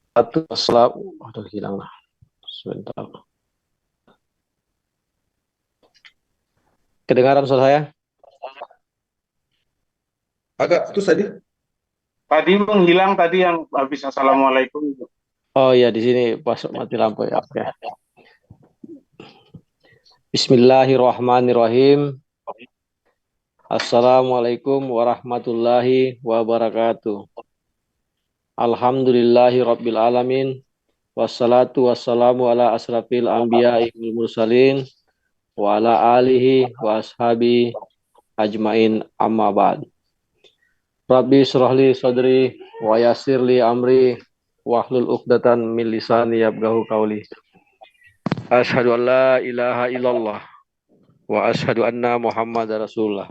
Satu selalu, aduh hilang lah. Sebentar. Kedengaran suara saya? Agak putus tadi. Tadi menghilang tadi yang habis assalamualaikum. Oh iya di sini pas mati lampu ya. Oke. Bismillahirrahmanirrahim. Assalamualaikum warahmatullahi wabarakatuh. Alhamdulillahi rabbil alamin. Wassalatu wassalamu ala asrafil anbiya'i wal mursalin wa ala alihi wa ashabi ajmain amma ba'd. Rabbi syrahli sadri wa yassirli amri wahlul uqdatan min lisani yabgahu qawli. Asyhadu an la ilaha illallah wa asyhadu anna Muhammad Rasulullah.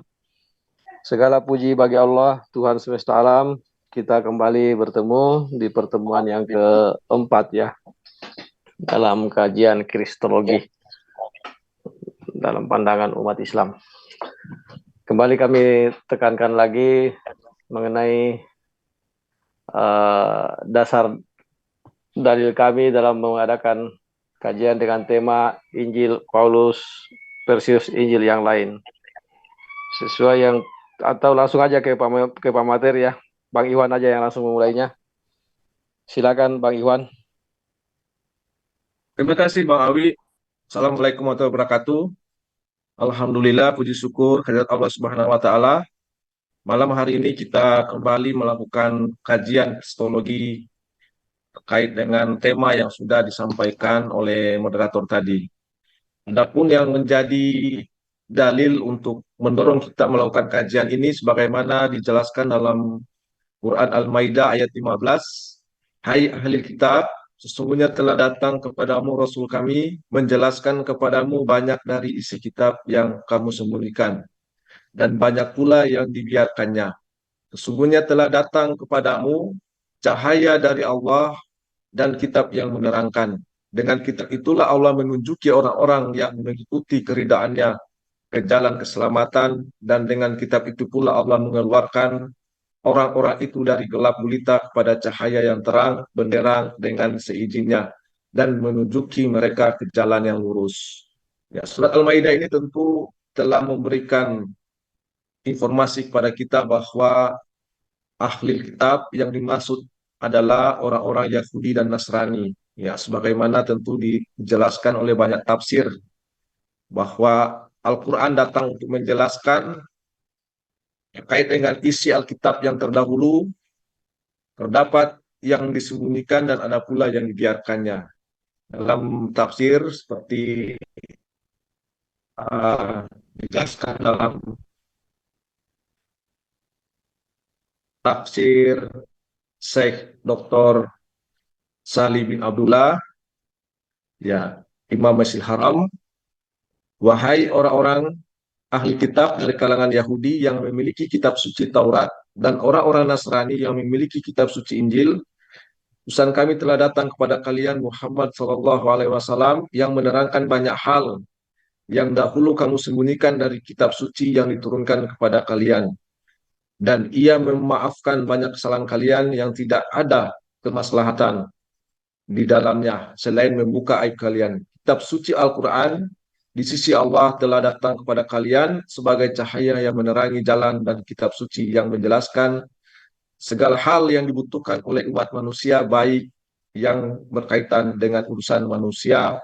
Segala puji bagi Allah, Tuhan semesta alam. Kita kembali bertemu di pertemuan yang keempat ya, dalam kajian Kristologi dalam pandangan umat Islam. Kembali kami tekankan lagi mengenai dasar dalil kami dalam mengadakan kajian dengan tema Injil Paulus versus Injil yang lain. Sesuai yang atau langsung aja ke pemateri ya. Bang Iwan aja yang langsung memulainya. Silakan Bang Iwan. Terima kasih Bang Awi. Assalamualaikum warahmatullahi wabarakatuh. Alhamdulillah, puji syukur kehadirat Allah Subhanahu wa taala. Malam hari ini kita kembali melakukan kajian kristologi terkait dengan tema yang sudah disampaikan oleh moderator tadi. Adapun yang menjadi dalil untuk mendorong kita melakukan kajian ini sebagaimana dijelaskan dalam Quran Al-Maidah ayat 15. Hai ahli kitab, sesungguhnya telah datang kepadamu Rasul kami, menjelaskan kepadamu banyak dari isi kitab yang kamu sembunyikan, dan banyak pula yang dibiarkannya. Sesungguhnya telah datang kepadamu cahaya dari Allah dan kitab yang menerangkan. Dengan kitab itulah Allah menunjuki orang-orang yang mengikuti keridaannya ke jalan keselamatan, dan dengan kitab itu pula Allah mengeluarkan orang-orang itu dari gelap gulita kepada cahaya yang terang benderang dengan seizinnya, dan menunjuki mereka ke jalan yang lurus. Ya, surat Al-Maidah ini tentu telah memberikan informasi kepada kita bahwa ahli kitab yang dimaksud adalah orang-orang Yahudi dan Nasrani. Ya, sebagaimana tentu dijelaskan oleh banyak tafsir bahwa Al-Quran datang untuk menjelaskan terkait dengan isi Alkitab yang terdahulu, terdapat yang disembunyikan dan ada pula yang dibiarkannya. Dalam tafsir seperti dijelaskan dalam tafsir Syekh Dr. Salih bin Abdullah, ya, Imam Masjidil Haram, wahai orang-orang ahli kitab dari kalangan Yahudi yang memiliki kitab suci Taurat dan orang-orang Nasrani yang memiliki kitab suci Injil, pesan kami telah datang kepada kalian Muhammad SAW yang menerangkan banyak hal yang dahulu kamu sembunyikan dari kitab suci yang diturunkan kepada kalian. Dan ia memaafkan banyak kesalahan kalian yang tidak ada kemaslahatan di dalamnya selain membuka aib kalian. Kitab suci Al-Quran di sisi Allah telah datang kepada kalian sebagai cahaya yang menerangi jalan, dan kitab suci yang menjelaskan segala hal yang dibutuhkan oleh umat manusia, baik yang berkaitan dengan urusan manusia,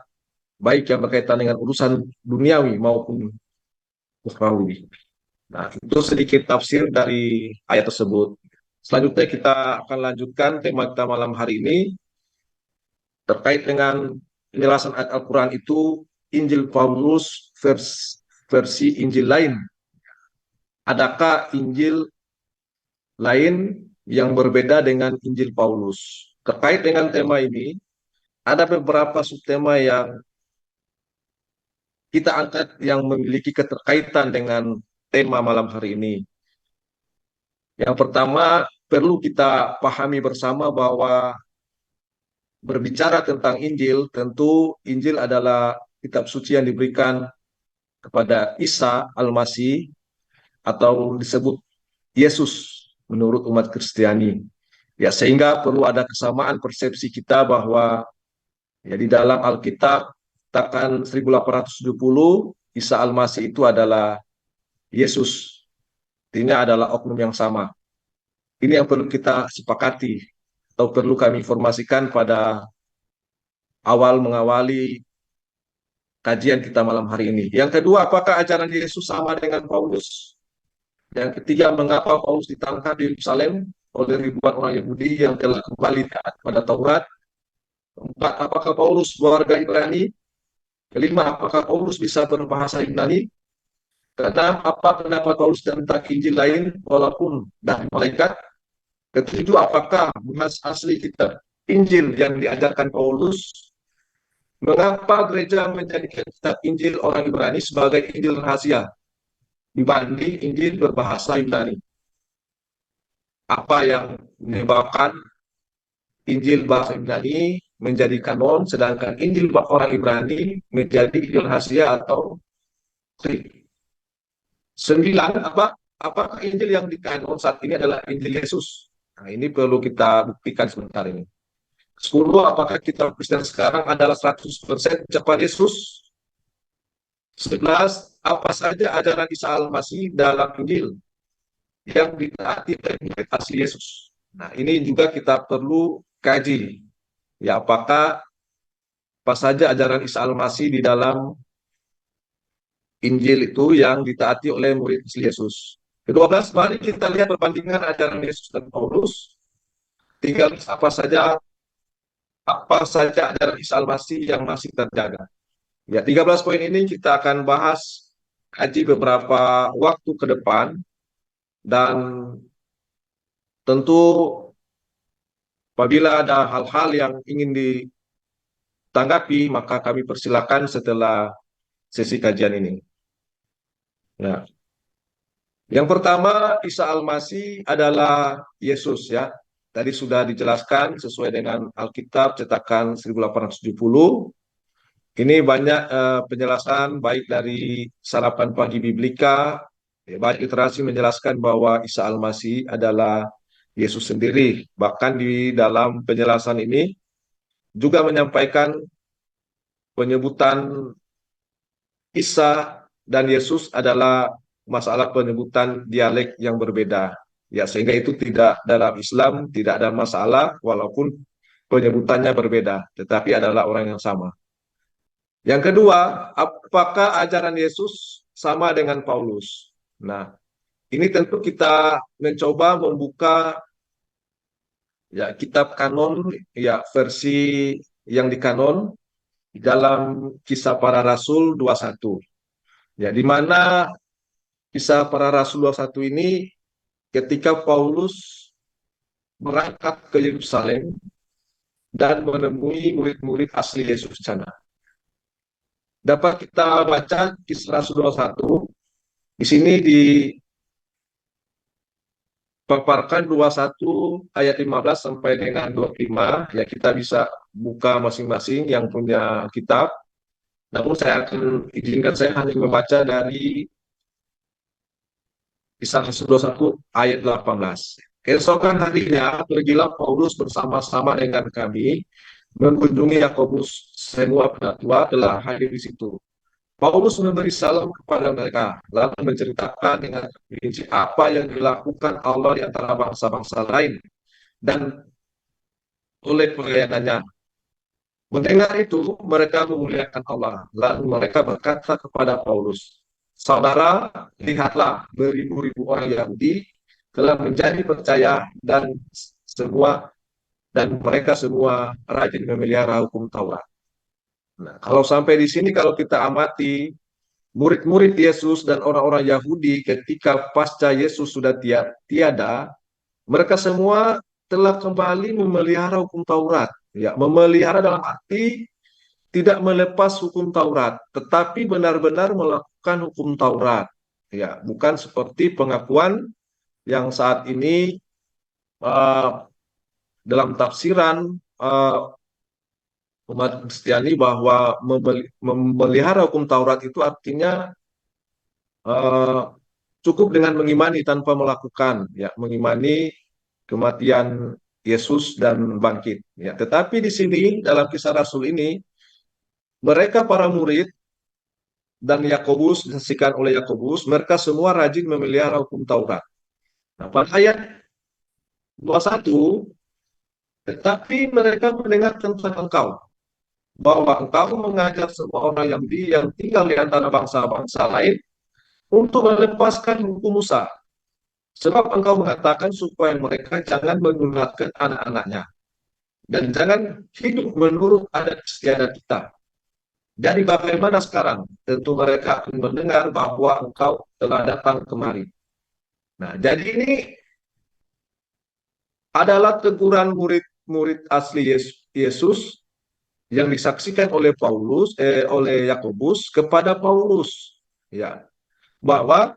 baik yang berkaitan dengan urusan duniawi maupun ukhrawi. Nah, itu sedikit tafsir dari ayat tersebut. Selanjutnya kita akan lanjutkan tema kita malam hari ini terkait dengan penjelasan ayat Al-Quran itu, Injil Paulus versi Injil lain. Adakah Injil lain yang berbeda dengan Injil Paulus? Terkait dengan tema ini, ada beberapa subtema yang kita angkat yang memiliki keterkaitan dengan tema malam hari ini. Yang pertama, perlu kita pahami bersama bahwa berbicara tentang Injil, tentu Injil adalah kitab suci yang diberikan kepada Isa Al-Masih atau disebut Yesus menurut umat Kristiani. Ya, sehingga perlu ada kesamaan persepsi kita bahwa ya di dalam Alkitab katakan 1870 Isa Al-Masih itu adalah Yesus. Artinya adalah oknum yang sama. Ini yang perlu kita sepakati atau perlu kami informasikan pada awal mengawali kajian kita malam hari ini. Yang kedua, apakah ajaran Yesus sama dengan Paulus? Yang ketiga, mengapa Paulus ditangkap di Yerusalem oleh ribuan orang Yahudi yang telah kembali taat pada Taurat? Keempat, apakah Paulus warga Ibrani? Kelima, apakah Paulus bisa berbahasa Yunani? Keenam, apa pendapat Paulus tentang Injil lain walaupun dari malaikat? Ketujuh, apakah benas asli kita Injil yang diajarkan Paulus? Mengapa gereja menjadikan kitab Injil orang Ibrani sebagai Injil rahasia dibanding Injil berbahasa Yunani? Apa yang menyebabkan Injil bahasa Yunani menjadi kanon, sedangkan Injil orang Ibrani menjadi Injil rahasia atau trik? Sembilan, apakah Injil yang dikanon saat ini adalah Injil Yesus? Nah, ini perlu kita buktikan sebentar ini. 10, apakah kitab Kristen sekarang adalah 100% ucapan Yesus? 11, apa saja ajaran Isa Al-Masih dalam Injil yang ditaati oleh murid asli Yesus? Nah, ini juga kita perlu kaji. Ya, apakah apa saja ajaran Isa Al-Masih di dalam Injil itu yang ditaati oleh murid asli Yesus? Ke-12, mari kita lihat perbandingan ajaran Yesus dan Paulus. 13, apa saja ajaran Isa Al-Masih yang masih terjaga. Ya, 13 poin ini kita akan bahas kaji beberapa waktu ke depan, dan tentu apabila ada hal-hal yang ingin ditanggapi, maka kami persilakan setelah sesi kajian ini. Ya. Yang pertama, Isa Al-Masih adalah Yesus, ya. Tadi sudah dijelaskan sesuai dengan Alkitab cetakan 1870. Ini banyak penjelasan baik dari Sarapan Pagi Biblika, baik literasi menjelaskan bahwa Isa Al-Masih adalah Yesus sendiri. Bahkan di dalam penjelasan ini juga menyampaikan penyebutan Isa dan Yesus adalah masalah penyebutan dialek yang berbeda. Ya, sehingga itu tidak dalam Islam, tidak ada masalah walaupun penyebutannya berbeda, tetapi adalah orang yang sama. Yang kedua, apakah ajaran Yesus sama dengan Paulus? Nah, ini tentu kita mencoba membuka ya kitab kanon, ya versi yang dikanon dalam Kisah Para Rasul 21. Ya, di mana Kisah Para Rasul 21 ini ketika Paulus berangkat ke Yerusalem dan menemui murid-murid asli Yesus di sana. Dapat kita baca Kisah Rasul 21. Di sini dipaparkan 21 ayat 15 sampai dengan 25. Ya, kita bisa buka masing-masing yang punya kitab. Namun saya akan izinkan saya hanya membaca dari Kisah Rasul 21 ayat 18. Keesokan harinya pergilah Paulus bersama-sama dengan kami mengunjungi Yakobus. Semua penatua telah hadir di situ. Paulus memberi salam kepada mereka, lalu menceritakan dengan rinci apa yang dilakukan Allah di antara bangsa-bangsa lain dan oleh pelayanannya. Mendengar itu, mereka memuliakan Allah. Lalu mereka berkata kepada Paulus, "Saudara, lihatlah beribu-ribu orang Yahudi telah menjadi percaya dan mereka semua rajin memelihara hukum Taurat." Nah, kalau sampai di sini, kalau kita amati murid-murid Yesus dan orang-orang Yahudi ketika pasca Yesus sudah tiada, mereka semua telah kembali memelihara hukum Taurat. Ya, memelihara dalam arti tidak melepas hukum Taurat, tetapi benar-benar melakukan hukum Taurat. Ya, bukan seperti pengakuan yang saat ini dalam tafsiran umat Kristiani bahwa memelihara hukum Taurat itu artinya cukup dengan mengimani tanpa melakukan, ya, mengimani kematian Yesus dan bangkit. Ya, tetapi di sini dalam Kisah Rasul ini mereka para murid dan Yakobus disaksikan oleh Yakobus, mereka semua rajin memelihara hukum Taurat. Nah, pada ayat 21, tetapi mereka mendengar tentang engkau, bahwa engkau mengajar semua orang Yahudi yang tinggal di antara bangsa-bangsa lain untuk melepaskan hukum Musa. Sebab engkau mengatakan supaya mereka jangan menyunatkan anak-anaknya dan jangan hidup menurut adat istiadat kita. Jadi bagaimana sekarang? Tentu mereka akan mendengar bahwa engkau telah datang kemari. Nah, jadi ini adalah teguran murid-murid asli Yesus yang disaksikan oleh oleh Yakobus kepada Paulus, ya, bahwa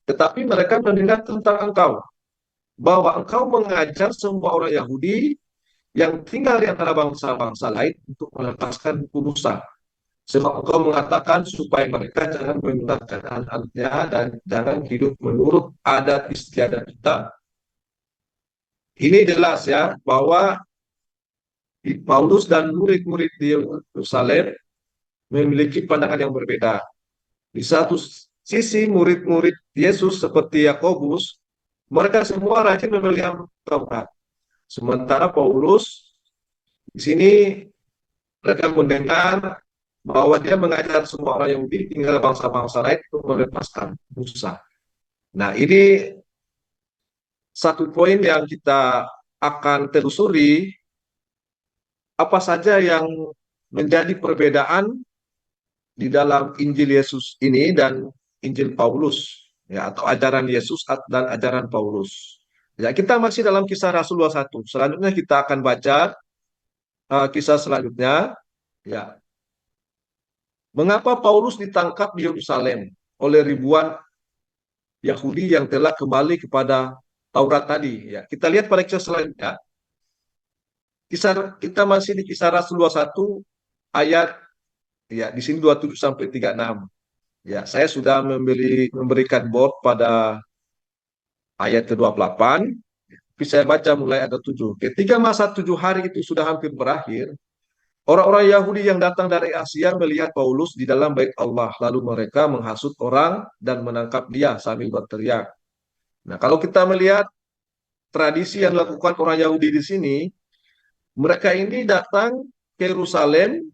tetapi mereka mendengar tentang engkau, bahwa engkau mengajar semua orang Yahudi yang tinggal di antara bangsa-bangsa lain untuk melepaskan hukum Musa. Sebab engkau mengatakan supaya mereka jangan menunaikan anak-anaknya dan jangan hidup menurut adat istiadat kita. Ini jelas ya bahwa Paulus dan murid-murid di Yerusalem memiliki pandangan yang berbeda. Di satu sisi murid-murid Yesus seperti Yakobus, mereka semua rajin memelihara Taurat. Sementara Paulus di sini mereka mendengar bahwa dia mengajar semua orang Yahudi tinggal bangsa-bangsa lain untuk melepaskan Musa. Nah, ini satu poin yang kita akan telusuri, apa saja yang menjadi perbedaan di dalam Injil Yesus ini dan Injil Paulus, ya, atau ajaran Yesus dan ajaran Paulus. Ya, kita masih dalam Kisah Rasul 21. Selanjutnya kita akan baca kisah selanjutnya, ya. Mengapa Paulus ditangkap di Yerusalem oleh ribuan Yahudi yang telah kembali kepada Taurat tadi? Ya, kita lihat pada kisah selanjutnya. Kita masih di Kisah Rasul 21 ayat, ya, di sini 27 sampai 36. Ya, saya sudah memberikan board pada ayat ke-28. Tapi saya baca mulai ada 7. Ketika masa 7 hari itu sudah hampir berakhir, orang-orang Yahudi yang datang dari Asia melihat Paulus di dalam bait Allah. Lalu mereka menghasut orang dan menangkap dia sambil berteriak. Nah, kalau kita melihat tradisi yang dilakukan orang Yahudi di sini, mereka ini datang ke Yerusalem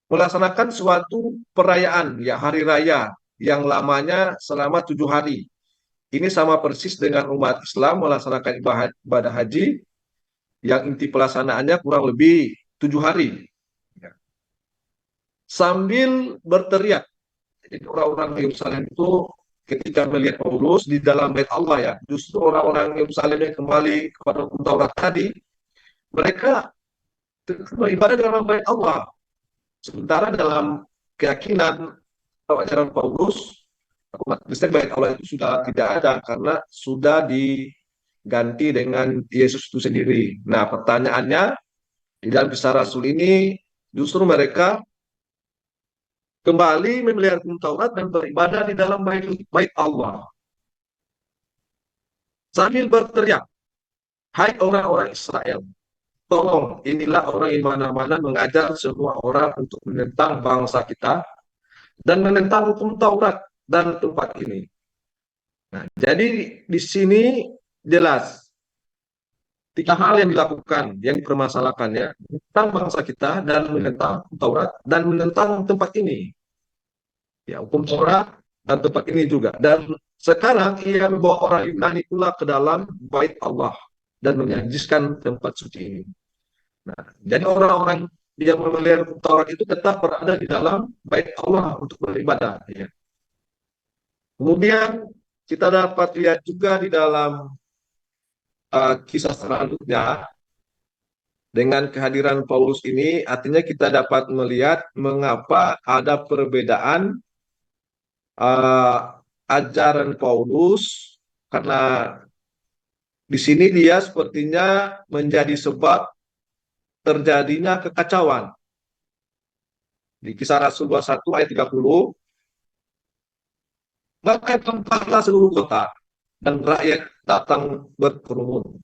melaksanakan suatu perayaan, ya, hari raya yang lamanya selama 7 hari. Ini sama persis dengan umat Islam melaksanakan ibadah haji yang inti pelaksanaannya kurang lebih 7 hari. Ya. Sambil berteriak, jadi orang-orang Yerusalem itu ketika melihat Paulus di dalam bait Allah, ya, justru orang-orang Yerusalem yang kembali kepada hukum Taurat tadi, mereka beribadah dalam bait Allah. Sementara dalam keyakinan atau ajaran Paulus, umat Kristen bait Allah itu sudah tidak ada karena sudah diganti dengan Yesus itu sendiri. Nah, pertanyaannya di dalam Kisah Rasul ini justru mereka kembali memelihara hukum Taurat dan beribadah di dalam bait Allah sambil berteriak, "Hai orang-orang Israel, tolong, inilah orang yang mana-mana mengajar semua orang untuk menentang bangsa kita dan menentang hukum Taurat dan tempat ini." Nah, jadi di sini jelas tiga hal yang dilakukan, yang dipermasalahkan, ya, tentang bangsa kita dan menentang Taurat dan menentang tempat ini, ya, hukum Taurat dan tempat ini juga. Dan sekarang ia membawa orang Yunani pula ke dalam bait Allah dan menajiskan tempat suci ini. Nah, jadi orang-orang yang memelihara hukum Taurat itu tetap berada di dalam bait Allah untuk beribadah, ya. Kemudian kita dapat lihat juga di dalam kisah selanjutnya, dengan kehadiran Paulus ini, artinya kita dapat melihat mengapa ada perbedaan ajaran Paulus, karena di sini dia sepertinya menjadi sebab terjadinya kekacauan. Di Kisah Rasul 21 ayat 30, maka tempatlah seluruh kota dan rakyat datang berkerumun.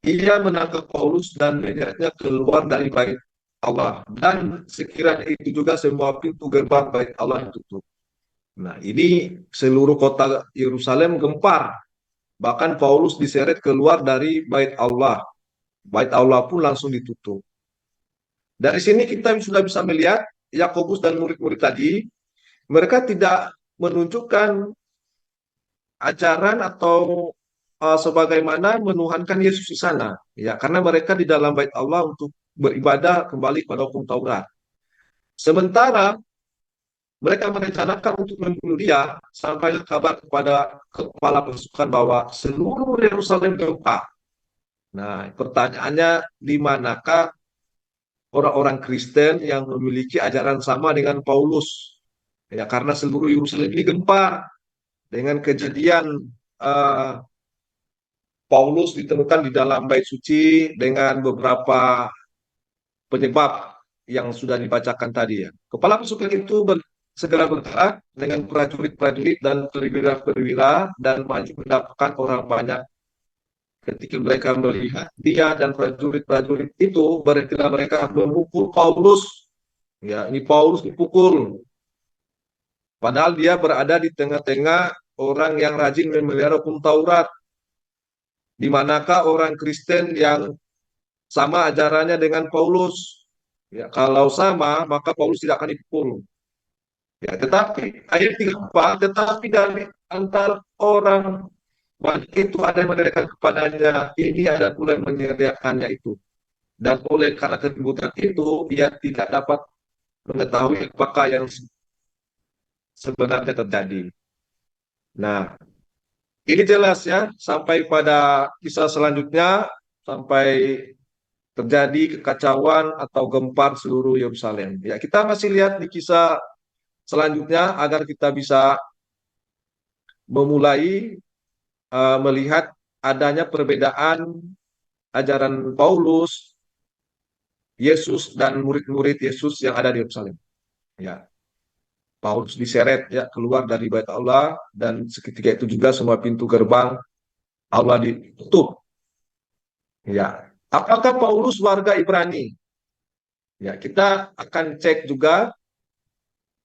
ia menangkap Paulus dan menyeretnya keluar dari bait Allah. Dan sekiranya itu juga semua pintu gerbang bait Allah ditutup. Nah, ini seluruh kota Yerusalem gempar. Bahkan Paulus diseret keluar dari bait Allah. Bait Allah pun langsung ditutup. Dari sini kita sudah bisa melihat Yakobus dan murid-murid tadi, mereka tidak menunjukkan ajaran atau sebagaimana menuhankan Yesus di sana, ya, karena mereka di dalam bait Allah untuk beribadah kembali pada hukum Taurat. Sementara mereka merencanakan untuk membunuh dia, sampai kabar kepada kepala pasukan bahwa seluruh Yerusalem gempa. Nah, pertanyaannya, di manakah orang-orang Kristen yang memiliki ajaran sama dengan Paulus? Ya, karena seluruh Yerusalem ini gempa dengan kejadian uh, Paulus ditemukan di dalam bait suci dengan beberapa penyebab yang sudah dibacakan tadi ya. Kepala pasukan itu segera bergerak dengan prajurit-prajurit dan perwira-perwira dan maju mendapatkan orang banyak. Ketika mereka melihat dia dan prajurit-prajurit itu, berartilah mereka memukul Paulus. Ya, ini Paulus dipukul. Padahal dia berada di tengah-tengah orang yang rajin memelihara hukum Taurat. Di manakah orang Kristen yang sama ajarannya dengan Paulus? Ya, kalau sama, maka Paulus tidak akan dipukul. Ya, tetapi ayat 34, tetapi dari antara orang banyak itu ada yang meneriakan kepadanya, ini ada pula yang menyediakannya itu. Dan oleh karena keributan itu, ia tidak dapat mengetahui apakah yang sebenarnya terjadi. Nah, ini jelas ya, sampai pada kisah selanjutnya, sampai terjadi kekacauan atau gempar seluruh Yerusalem. Ya, kita masih lihat di kisah selanjutnya agar kita bisa memulai melihat adanya perbedaan ajaran Paulus, Yesus dan murid-murid Yesus yang ada di Yerusalem. Ya, Paulus diseret ya keluar dari bait Allah dan seketika itu juga semua pintu gerbang Allah ditutup. Ya, apakah Paulus warga Ibrani? Ya, kita akan cek juga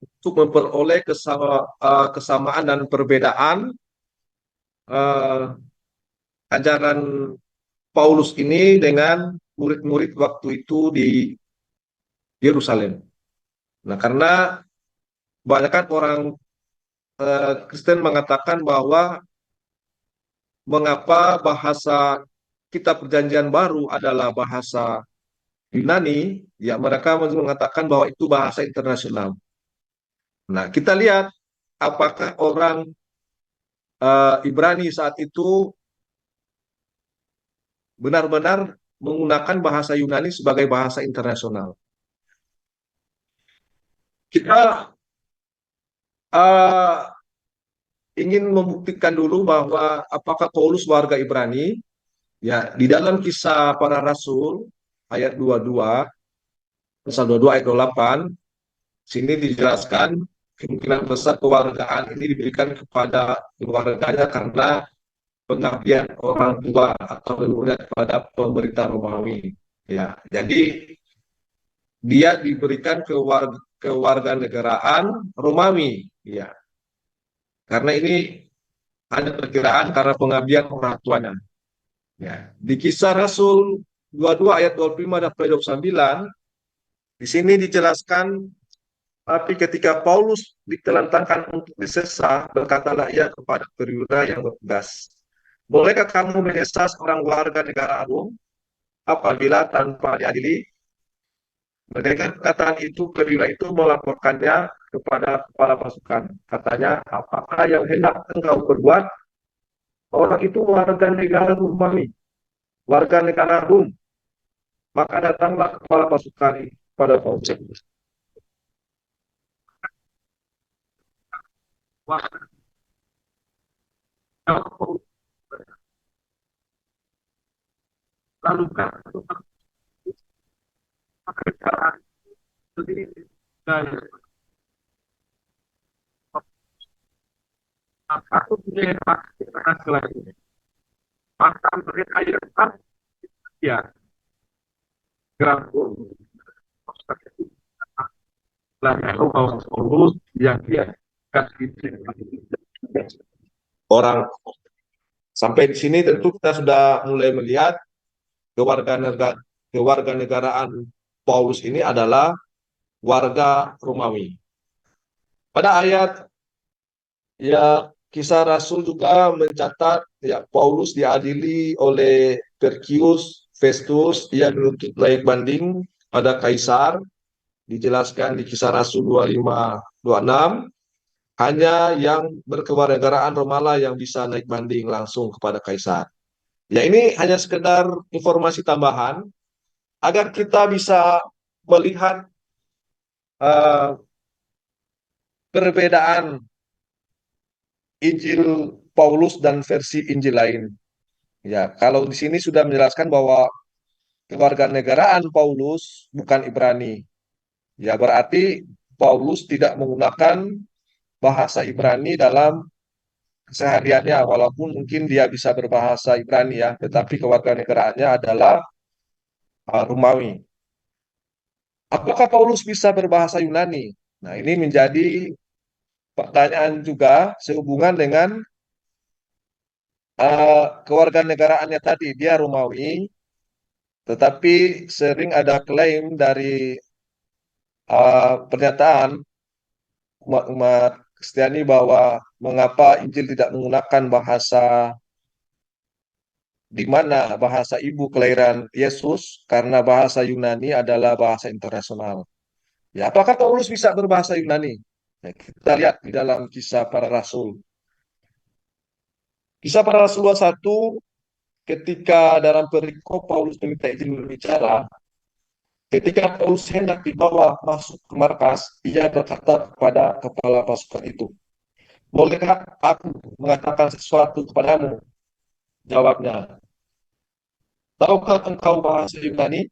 untuk memperoleh kesamaan dan perbedaan uh, ajaran Paulus ini dengan murid-murid waktu itu di Yerusalem. Nah, karena kebanyakan orang Kristen mengatakan bahwa mengapa bahasa kitab perjanjian baru adalah bahasa Yunani, ya mereka mengatakan bahwa itu bahasa internasional. Nah, kita lihat apakah orang Ibrani saat itu benar-benar menggunakan bahasa Yunani sebagai bahasa internasional. Kita uh, ingin membuktikan dulu bahwa apakah Paulus warga Ibrani. Ya, di dalam kisah para rasul ayat 22, pasal 22 ayat 28, sini dijelaskan kemungkinan besar kewargaan ini diberikan kepada keluarganya karena pengabdian orang tua atau leluhurnya kepada pemerintah Romawi. Ya, jadi dia diberikan kewarganegaraan Romawi. Ya, karena ini ada perkiraan karena pengabdian orang tuanya. Ya, di kisah Rasul 22 ayat 25 dan 29, di sini dijelaskan, tapi ketika Paulus ditelentangkan untuk disesah, berkatalah ia kepada perwira yang bertugas, bolehkah kamu menyesah seorang warga negara Rom apabila tanpa diadili? Mendengar perkataan itu, perwira itu melaporkannya kepada kepala pasukan. Katanya, apakah yang hendak engkau perbuat? Orang itu warga negara Romawi, warga negara Rom. Maka datanglah kepala pasukan pada Paulus. Lalu pekerjaan sendiri dari aku punya pasti akan selanjutnya. Maka mereka yang Ya, gerak Paulus yang dia kasih orang. Sampai di sini tentu kita sudah mulai melihat kewarganegaraan Paulus ini adalah warga Romawi. Pada ayat ya Kisah Rasul juga mencatat ya Paulus diadili oleh Perkius Festus yang menuntut layak banding pada kaisar, dijelaskan di Kisah Rasul 25-26, hanya yang berkewarganegaraan Romalah yang bisa naik banding langsung kepada kaisar. Ya ini hanya sekedar informasi tambahan agar kita bisa melihat uh, perbedaan Injil Paulus dan versi Injil lain. Ya, kalau di sini sudah menjelaskan bahwa kewarganegaraan Paulus bukan Ibrani. Ya, berarti Paulus tidak menggunakan bahasa Ibrani dalam kesehariannya, walaupun mungkin dia bisa berbahasa Ibrani ya, tetapi kewarganegaraannya adalah Romawi. Apakah Paulus bisa berbahasa Yunani? Nah, ini menjadi pertanyaan juga sehubungan dengan kewarganegaraannya tadi. Dia Romawi, tetapi sering ada klaim dari pernyataan umat Kristiani bahwa mengapa Injil tidak menggunakan bahasa di mana bahasa ibu kelahiran Yesus, karena bahasa Yunani adalah bahasa internasional. Ya, apakah Paulus bisa berbahasa Yunani? Ya, kita lihat di dalam Kisah Para Rasul. Kisah Para Rasul 21, ketika dalam perikop Paulus meminta izin berbicara, ketika Paulus hendak dibawa masuk ke markas, ia berkata kepada kepala pasukan itu, "Bolehkah aku mengatakan sesuatu kepadamu?" Jawabnya, "Tahukah engkau bahasa Yunani?"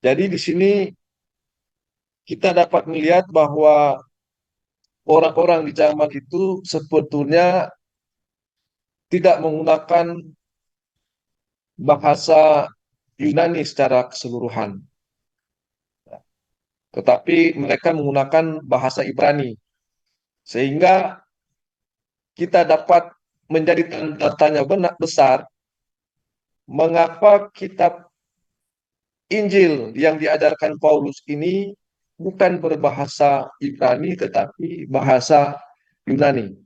Jadi di sini kita dapat melihat bahwa orang-orang di zaman itu sebetulnya tidak menggunakan bahasa Yunani secara keseluruhan, tetapi mereka menggunakan bahasa Ibrani. Sehingga kita dapat menjadi tanda tanya besar, mengapa kitab Injil yang diajarkan Paulus ini bukan berbahasa Ibrani tetapi bahasa Yunani.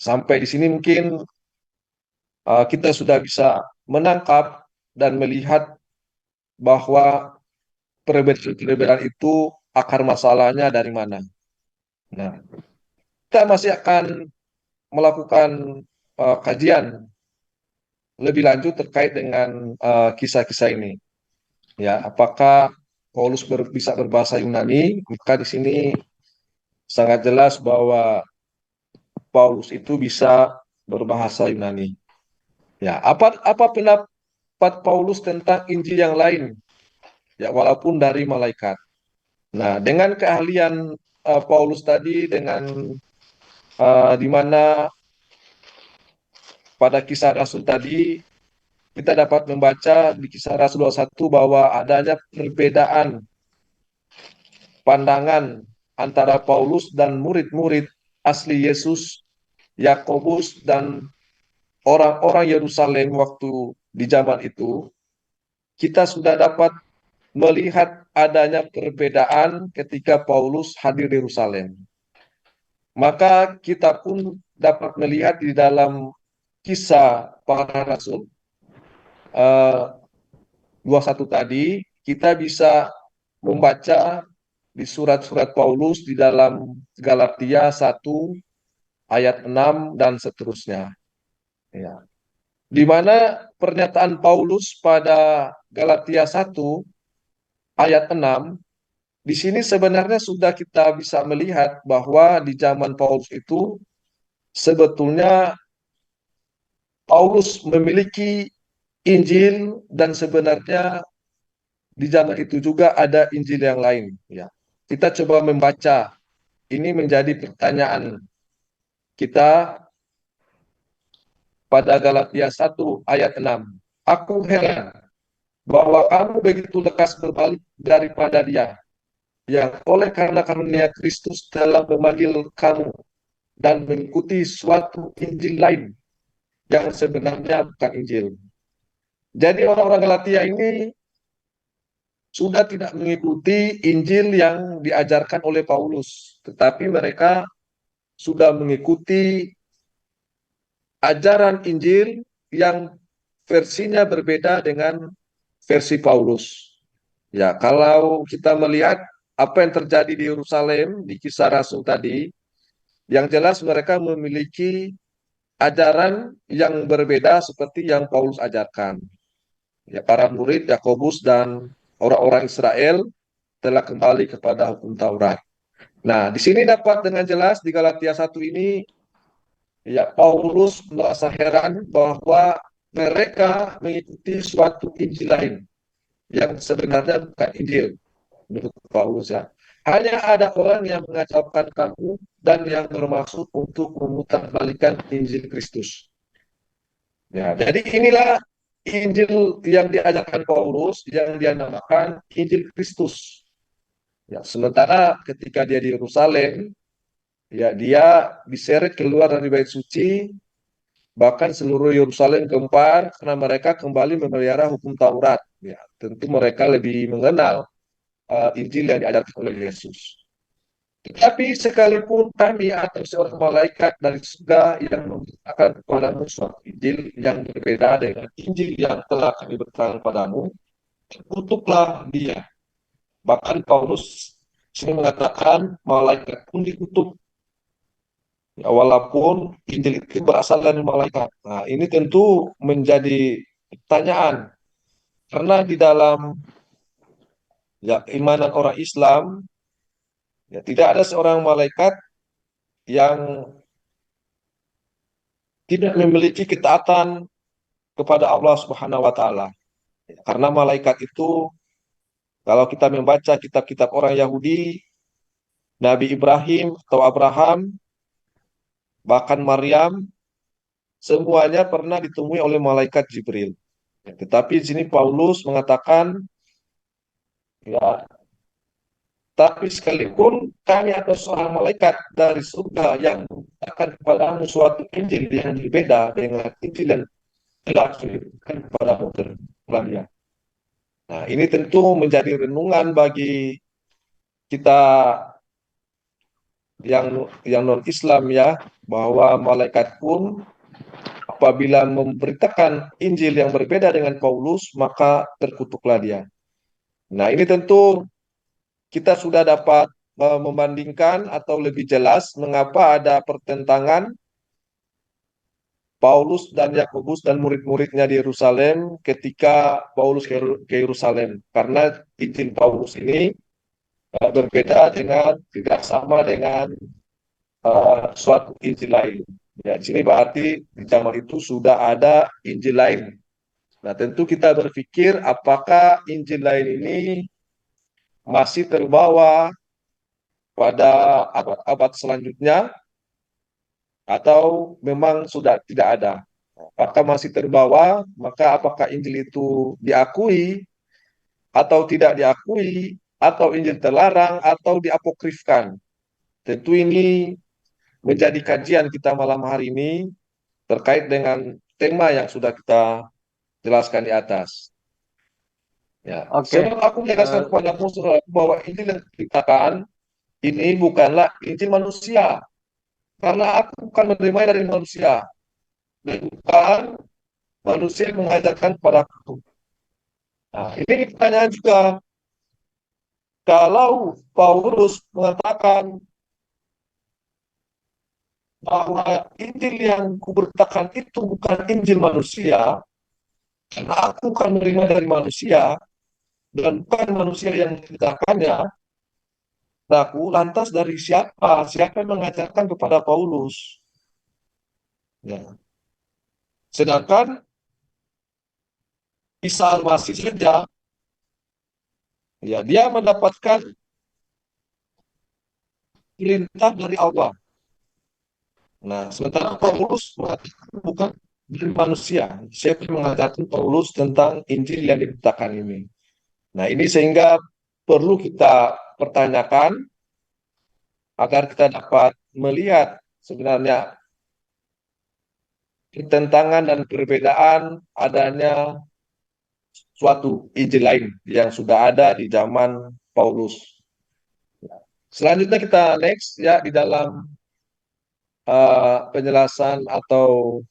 Sampai di sini mungkin kita sudah bisa menangkap dan melihat bahwa perbedaan itu akar masalahnya dari mana. Nah, kita masih akan melakukan kajian lebih lanjut terkait dengan kisah-kisah ini. Ya, apakah Paulus bisa berbahasa Yunani? Maka di sini sangat jelas bahwa Paulus itu bisa berbahasa Yunani. Ya, apa pendapat Paulus tentang Injil yang lain? Ya, walaupun dari malaikat. Nah, dengan keahlian Paulus tadi, dengan di mana pada kisah Rasul tadi kita dapat membaca di kisah Rasul 21 bahwa adanya perbedaan pandangan antara Paulus dan murid-murid asli Yesus, Yakobus, dan orang-orang Yerusalem waktu di zaman itu. Kita sudah dapat melihat adanya perbedaan ketika Paulus hadir di Yerusalem. Maka kita pun dapat melihat di dalam kisah para rasul 21 tadi, kita bisa membaca di surat-surat Paulus di dalam Galatia 1 ayat 6 dan seterusnya. Ya. Di mana pernyataan Paulus pada Galatia 1 ayat 6, di sini sebenarnya sudah kita bisa melihat bahwa di zaman Paulus itu sebetulnya Paulus memiliki Injil dan sebenarnya di zaman itu juga ada Injil yang lain. Ya. Kita coba membaca, ini menjadi pertanyaan kita pada Galatia 1 ayat 6. Aku heran bahwa kamu begitu lekas berbalik daripada Dia, yang oleh karena karunia Kristus telah memanggil kamu dan mengikuti suatu Injil lain yang sebenarnya bukan Injil. Jadi orang-orang Galatia ini sudah tidak mengikuti Injil yang diajarkan oleh Paulus, tetapi mereka sudah mengikuti ajaran Injil yang versinya berbeda dengan versi Paulus. Ya, kalau kita melihat apa yang terjadi di Yerusalem di Kisah Rasul tadi, yang jelas mereka memiliki ajaran yang berbeda seperti yang Paulus ajarkan. Ya, para murid Yakobus dan orang-orang Israel telah kembali kepada hukum Taurat. Nah, di sini dapat dengan jelas di Galatia 1 ini, ya, Paulus merasa heran bahwa mereka mengikuti suatu Injil lain yang sebenarnya bukan Injil menurut Paulus, ya. Hanya ada orang yang mengacaukan kamu dan yang bermaksud untuk memutarbalikkan Injil Kristus. Ya, jadi inilah Injil yang diajarkan Paulus yang dia namakan Injil Kristus. Ya, sementara ketika dia di Yerusalem, ya dia diseret keluar dari bait suci, bahkan seluruh Yerusalem gempar karena mereka kembali memelihara hukum Taurat. Ya, tentu mereka lebih mengenal Injil yang diajarkan oleh Yesus. Tetapi sekalipun kami atau seorang malaikat dari surga yang memberitakan kepadamu suatu Injil yang berbeda dengan Injil yang telah kami beritakan padamu, kutuklah dia. Bahkan Paulus sini mengatakan malaikat pun dikutuk. Ya, walaupun Injil itu berasal dari malaikat. Nah, ini tentu menjadi pertanyaan. Karena di dalam, ya, keimanan orang Islam, ya, tidak ada seorang malaikat yang tidak memiliki ketaatan kepada Allah Subhanahu wa taala. Karena malaikat itu, kalau kita membaca kitab-kitab orang Yahudi, Nabi Ibrahim atau Abraham, bahkan Maryam, semuanya pernah ditemui oleh malaikat Jibril. Tetapi di sini Paulus mengatakan, ya, tapi sekalipun kami atau seorang malaikat dari surga yang akan kepadamu suatu Injil yang berbeda dengan Injil yang telah diberikan kepadamu terlalu. Nah, ini tentu menjadi renungan bagi kita yang non Islam, ya, bahwa malaikat pun apabila memberitakan Injil yang berbeda dengan Paulus, maka terkutuklah dia. Nah, ini tentu kita sudah dapat membandingkan atau lebih jelas mengapa ada pertentangan Paulus dan Yakobus dan murid-muridnya di Yerusalem ketika Paulus ke Yerusalem. Karena Injil Paulus ini berbeda dengan, tidak sama dengan suatu Injil lain. Ya, di sini berarti di zaman itu sudah ada Injil lain. Nah, tentu kita berpikir apakah Injil lain ini masih terbawa pada abad-abad selanjutnya atau memang sudah tidak ada. Apakah masih terbawa, maka apakah Injil itu diakui atau tidak diakui, atau Injil terlarang atau diapokrifkan. Tentu ini menjadi kajian kita malam hari ini terkait dengan tema yang sudah kita jelaskan di atas. Ya, sebelum aku menjelaskan kepadamu bahwa Injil yang diceritakan ini bukanlah Injil manusia, karena aku bukan menerima dari manusia, dan bukan manusia yang mengajarkan kepadaku. Nah, ini pertanyaan juga, kalau Paulus mengatakan bahwa Injil yang kuberitakan itu bukan Injil manusia, karena aku bukan menerima dari manusia, dan bukan manusia yang menceritakannya, aku lantas dari siapa? Siapa yang mengajarkan kepada Paulus? Ya. Sedangkan Isa Al-Masih saja, ya, dia mendapatkan perintah dari Allah. Nah, sementara Paulus mengatakan bukan dari manusia. Siapa yang mengajarkan Paulus tentang Injil yang diciptakan ini? Nah, ini sehingga perlu kita pertanyakan agar kita dapat melihat sebenarnya pertentangan dan perbedaan adanya suatu Injil lain yang sudah ada di zaman Paulus. Selanjutnya kita next ya di dalam penjelasan atau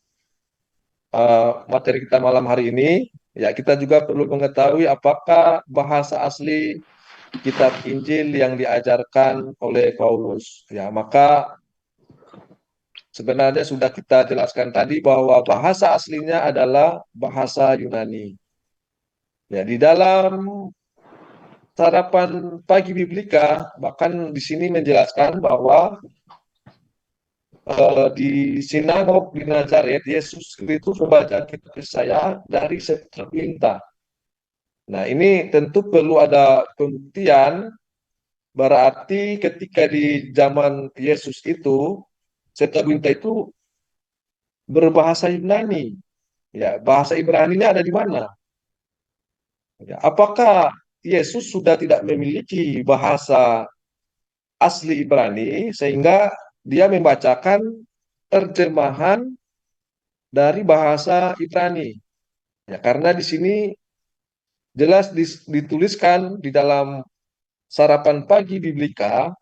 materi kita malam hari ini, ya kita juga perlu mengetahui apakah bahasa asli kitab Injil yang diajarkan oleh Paulus. Ya, maka sebenarnya sudah kita jelaskan tadi bahwa bahasa aslinya adalah bahasa Yunani. Ya, di dalam sarapan pagi Biblika bahkan di sini menjelaskan bahwa di sinagog di Nazaret Yesus Kristus membaca kitab Yesaya dari Septuaginta. Nah, ini tentu perlu ada pembuktian, berarti ketika di zaman Yesus itu Septuaginta itu berbahasa Yunani. Ya, bahasa Ibrani-nya ada di mana? Ya, apakah Yesus sudah tidak memiliki bahasa asli Ibrani sehingga dia membacakan terjemahan dari bahasa Ibrani? Ya, karena di sini jelas dituliskan di dalam sarapan pagi Biblika,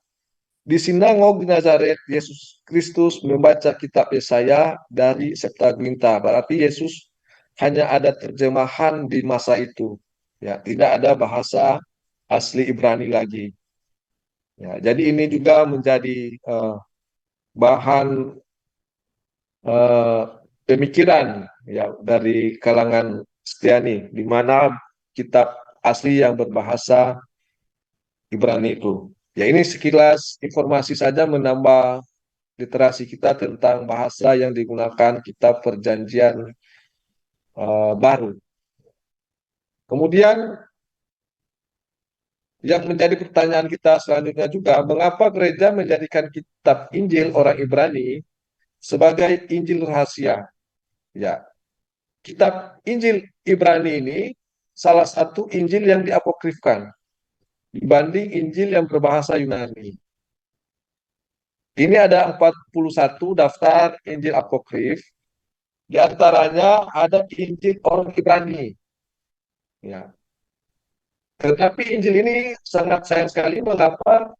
di sinagog di Nazaret Yesus Kristus membaca kitab Yesaya dari Septuaginta. Berarti Yesus hanya ada terjemahan di masa itu. Ya, tidak ada bahasa asli Ibrani lagi. Ya, jadi ini juga menjadi bahan eh, pemikiran ya dari kalangan Kristiani, di mana kitab asli yang berbahasa Ibrani itu. Ya, ini sekilas informasi saja menambah literasi kita tentang bahasa yang digunakan kitab Perjanjian Baru. Kemudian yang menjadi pertanyaan kita selanjutnya juga, mengapa gereja menjadikan kitab Injil orang Ibrani sebagai Injil rahasia? Ya, kitab Injil Ibrani ini salah satu Injil yang diapokrifkan dibanding Injil yang berbahasa Yunani. Ini ada 41 daftar Injil apokrif, di antaranya ada Injil orang Ibrani. Ya. Tetapi Injil ini sangat sayang sekali mengapa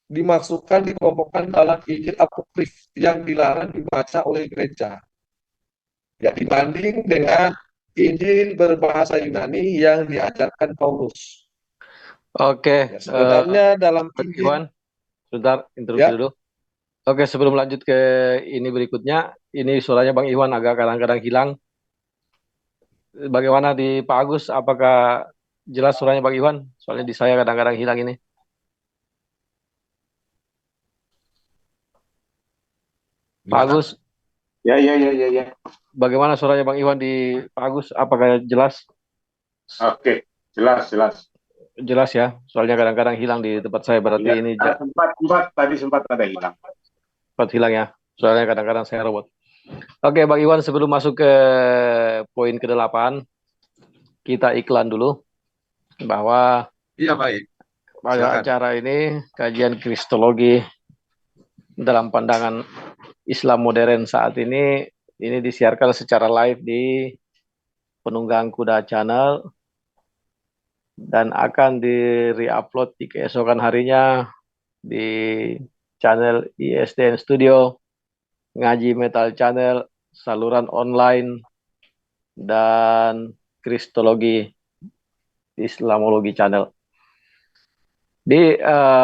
dimasukkan, dikelompokkan dalam Injil apokrif yang dilarang dibaca oleh gereja. Ya, dibanding dengan Injil berbahasa Yunani yang diajarkan Paulus. Oke, Ya, sebenarnya dalam Bang Injil, Iwan, sebentar interupsi ya, dulu. Oke, sebelum lanjut ke ini berikutnya, ini suaranya Bang Iwan agak kadang-kadang hilang. Bagaimana di Pak Agus? Apakah jelas suaranya Bang Iwan? Soalnya di saya kadang-kadang hilang ini. Pak gimana? Agus, Ya, ya, ya, ya, ya. bagaimana suaranya Bang Iwan di Pak Agus? Apakah jelas? Oke, jelas, jelas. Jelas ya. Soalnya kadang-kadang hilang di tempat saya. Berarti Iya, ini sempat ada hilang. cepat hilang ya. Soalnya kadang-kadang saya robot. Oke, Bang Iwan, sebelum masuk ke poin ke-8, kita iklan dulu bahwa Iya, baik. pada Silakan. acara ini kajian Kristologi dalam pandangan Islam modern saat ini disiarkan secara live di Penunggang Kuda Channel dan akan di-reupload di keesokan harinya di channel ISDN Studio, Ngaji Metal Channel, saluran online, dan Kristologi Islamologi Channel.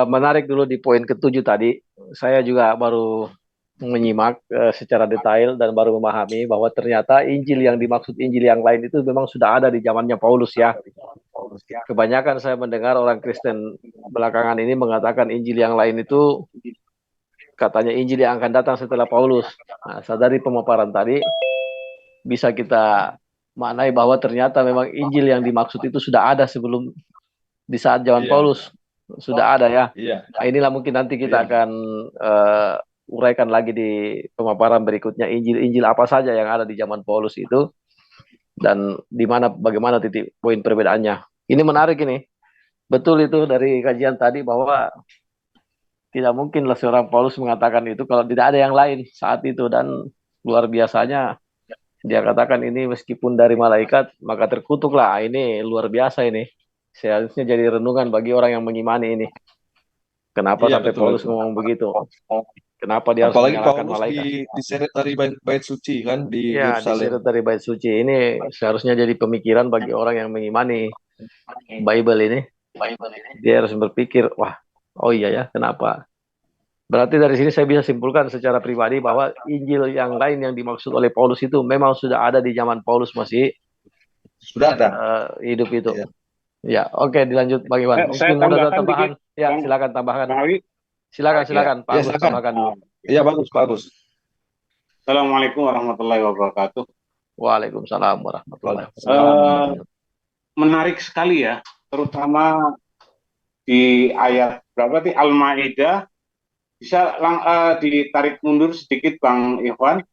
Menarik dulu di poin ke-7 tadi, saya juga baru menyimak secara detail dan baru memahami bahwa ternyata Injil yang dimaksud Injil yang lain itu memang sudah ada di zamannya Paulus ya. Kebanyakan saya mendengar orang Kristen belakangan ini mengatakan Injil yang lain itu katanya Injil yang akan datang setelah Paulus. Nah, sadari pemaparan tadi bisa kita maknai bahwa ternyata memang Injil yang dimaksud itu sudah ada sebelum di saat zaman Iya. Paulus sudah ada ya. Iya. Nah, inilah mungkin nanti kita akan uh, uraikan lagi di pemaparan berikutnya Injil apa saja yang ada di zaman Paulus itu dan bagaimana titik poin perbedaannya. Ini menarik ini. Betul itu dari kajian tadi bahwa tidak mungkinlah seorang Paulus mengatakan itu kalau tidak ada yang lain saat itu dan luar biasanya dia katakan ini meskipun dari malaikat maka terkutuklah. Ini luar biasa ini. Seharusnya jadi renungan bagi orang yang mengimani ini. Kenapa Iya sampai betul Paulus itu. ngomong begitu? Kenapa dia harus Apalagi menyalahkan Paulus malaikat? diseret dari bait suci kan di Ya, Yerusalem. diseret dari bait suci ini seharusnya jadi pemikiran bagi orang yang mengimani Bible ini. Dia harus berpikir, wah, oh iya ya, kenapa? Berarti dari sini saya bisa simpulkan secara pribadi bahwa Injil yang lain yang dimaksud oleh Paulus itu memang sudah ada di zaman Paulus masih Sudah ada. hidup itu. Ya. Ya, oke, dilanjut Bang Iwan. Saya Mungkin ada tambahkan tambahan. dikit, Ya, Bang silakan tambahkan. Bang Ali. Silakan Pak Ya Agus silakan. tambahkan. Iya bagus bagus. Assalamualaikum warahmatullahi wabarakatuh. Waalaikumsalam warahmatullahi wabarakatuh. Menarik sekali ya, terutama di ayat berapa sih Al-Maidah. Bisa ditarik mundur sedikit Bang Ikhwan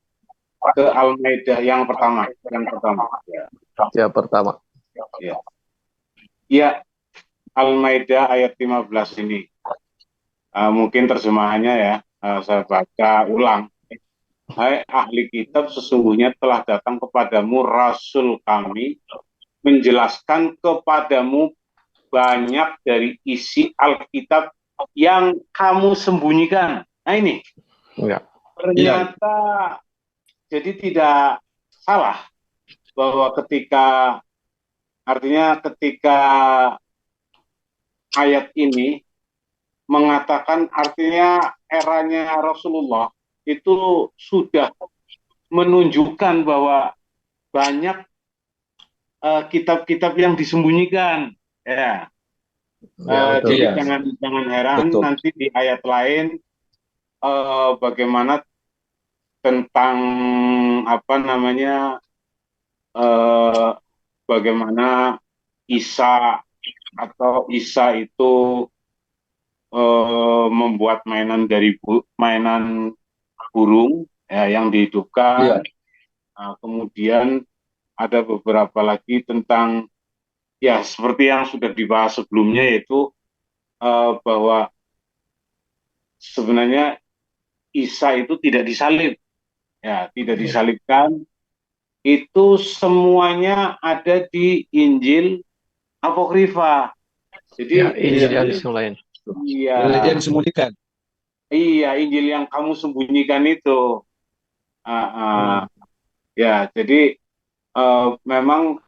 ke Al-Maidah yang pertama. Ya, pertama. Ya, Al-Maidah ayat 15 ini. Mungkin terjemahannya ya, saya baca ulang. Hai ahli kitab, sesungguhnya telah datang kepadamu Rasul kami, menjelaskan kepadamu banyak dari isi Alkitab yang kamu sembunyikan. Nah ini, ternyata jadi tidak salah bahwa ketika ayat ini mengatakan artinya eranya Rasulullah itu sudah menunjukkan bahwa banyak kitab-kitab yang disembunyikan, ya. Jadi jangan heran nanti di ayat lain bagaimana tentang bagaimana Isa itu membuat mainan burung ya, yang dihidupkan. Kemudian ada beberapa lagi tentang ya seperti yang sudah dibahas sebelumnya, yaitu bahwa sebenarnya Isa itu tidak disalib, ya tidak disalibkan. Itu semuanya ada di Injil Apokrifa. Jadi Injil yang disembunyikan. Yang disembunyikan. Iya, Injil yang kamu sembunyikan itu. Ya, jadi memang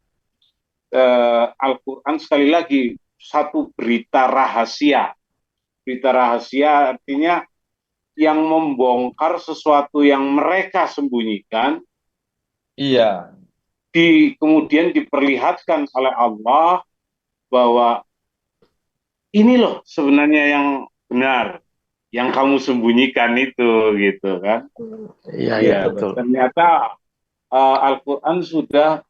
Al-Quran sekali lagi satu berita rahasia. Berita rahasia artinya yang membongkar sesuatu yang mereka sembunyikan. Iya. Kemudian diperlihatkan oleh Allah bahwa ini loh sebenarnya yang benar, yang kamu sembunyikan itu, gitu kan? Iya, betul. Ternyata Al-Quran sudah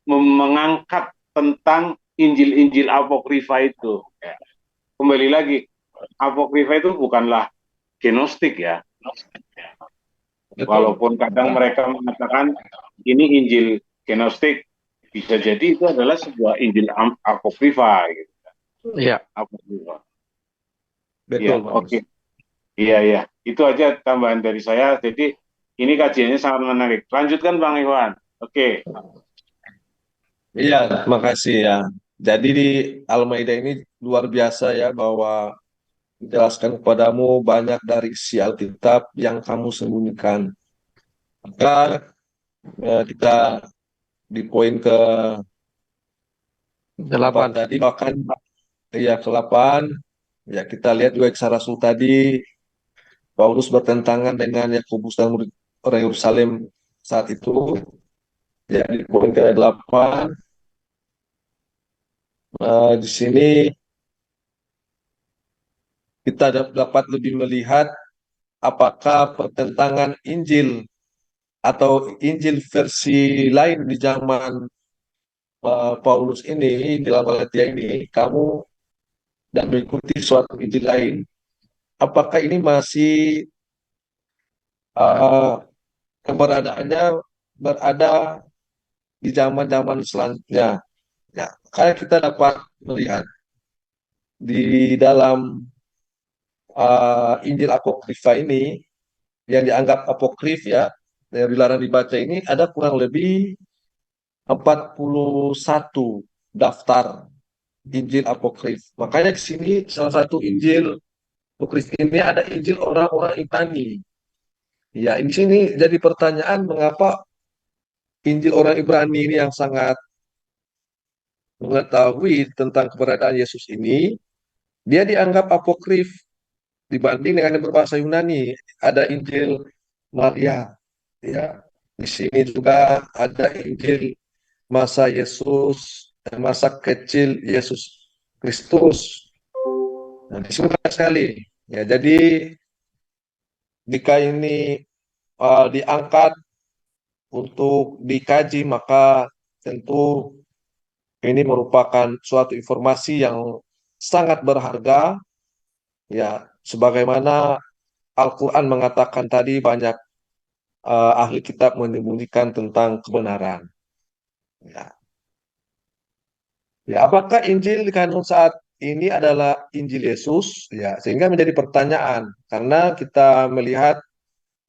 mengangkat tentang Injil-Injil Apokrifa itu. Ya. Kembali lagi, Apokrifa itu bukanlah genostik ya. Walaupun kadang mereka mengatakan ini Injil genostik, bisa jadi itu adalah sebuah Injil Apokrifa. Gitu. Iya. Apokrifa. Betul. Ya, oke. Iya. Itu aja tambahan dari saya. Jadi ini kajiannya sangat menarik. Lanjutkan Bang Iwan. Oke. Iya, terima kasih ya. Jadi di Al-Maidah ini luar biasa ya, bahwa menjelaskan kepadamu banyak dari isi Alkitab yang kamu sembunyikan. Maka kita di poin ke 8 tadi, bahkan ya ke-8 ya, kita lihat juga kisah Rasul tadi, Paulus bertentangan dengan Yakobus dan orang Yerusalem saat itu. Ya, di poin ke-8 di sini kita dapat lebih melihat apakah pertentangan Injil atau Injil versi lain di zaman Paulus ini, di dalam Galatia ini, kamu dan mengikuti suatu Injil lain. apakah ini masih uh, keberadaannya berada di zaman-zaman selanjutnya. Ya, kayak kita dapat melihat di dalam Injil Apokrifa ini yang dianggap apokrif ya, yang dilarang dibaca ini ada kurang lebih 41 daftar Injil Apokrif. Makanya di sini salah satu Injil Apokrif ini ada Injil orang-orang Ibrani. Ya, di sini jadi pertanyaan mengapa Injil orang Ibrani ini yang sangat mengetahui tentang keberadaan Yesus ini, dia dianggap apokrif dibanding dengan yang berbahasa Yunani. Ada Injil Maria, ya. Di sini juga ada Injil masa Yesus, masa kecil Yesus Kristus. Nah, di sini banyak sekali. Ya, jadi jika ini diangkat untuk dikaji, maka tentu ini merupakan suatu informasi yang sangat berharga, ya, sebagaimana Al-Quran mengatakan tadi banyak ahli kitab menyembunyikan tentang kebenaran. Ya. Ya, apakah Injil di kandung saat ini adalah Injil Yesus? Ya, sehingga menjadi pertanyaan karena kita melihat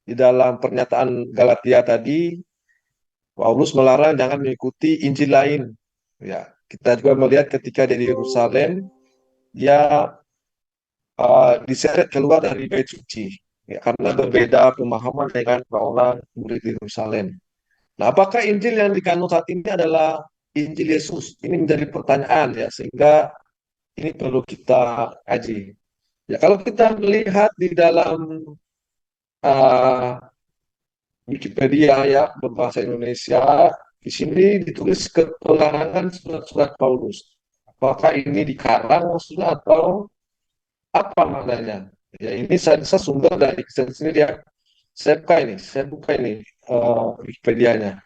di dalam pernyataan Galatia tadi, Paulus melarang jangan mengikuti Injil lain. Ya, kita juga melihat ketika dia di Yerusalem, dia diseret keluar dari bait suci, ya, karena berbeda pemahaman dengan orang murid di Yerusalem. Nah, apakah Injil yang dikandung saat ini adalah Injil Yesus? Ini menjadi pertanyaan ya, sehingga ini perlu kita kaji. Ya, kalau kita melihat di dalam uh, Wikipedia ya berbahasa Indonesia, di sini ditulis keterangan surat-surat Paulus. Apakah ini dikarang maksudnya atau apa maknanya? Ya, ini saya sumber dari sini dia. Saya buka ini Wikipedia-nya.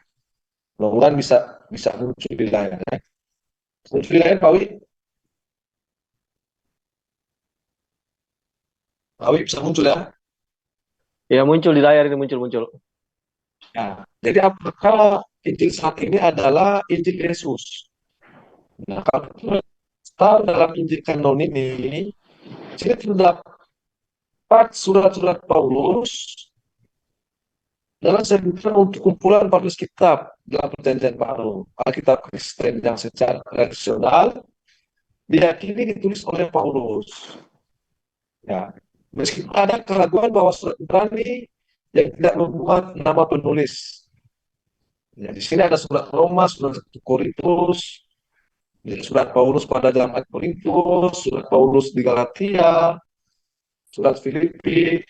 Mudah-mudahan bisa bisa muncul di layar. Ya. Muncul di layar, Pak Wi. Pak Wi bisa muncul ya. Ya, muncul di layar ini, muncul. Ya. Jadi apakah Injil saat ini adalah Injil Yesus? Nah, kalau kita tahu dalam Injil kanon ini, sini terdapat surat-surat Paulus dalam sebutan untuk kumpulan 14 kitab dalam Perjanjian Baru. Alkitab Kristen yang secara tradisional diyakini ditulis oleh Paulus. Ya, meskipun ada keraguan bahwa surat Ibrani yang tidak membuat nama penulis. Ya, di sini ada surat Roma, surat Korintus, ya, surat Paulus pada jemaat Korintus, surat Paulus di Galatia, surat Filipi,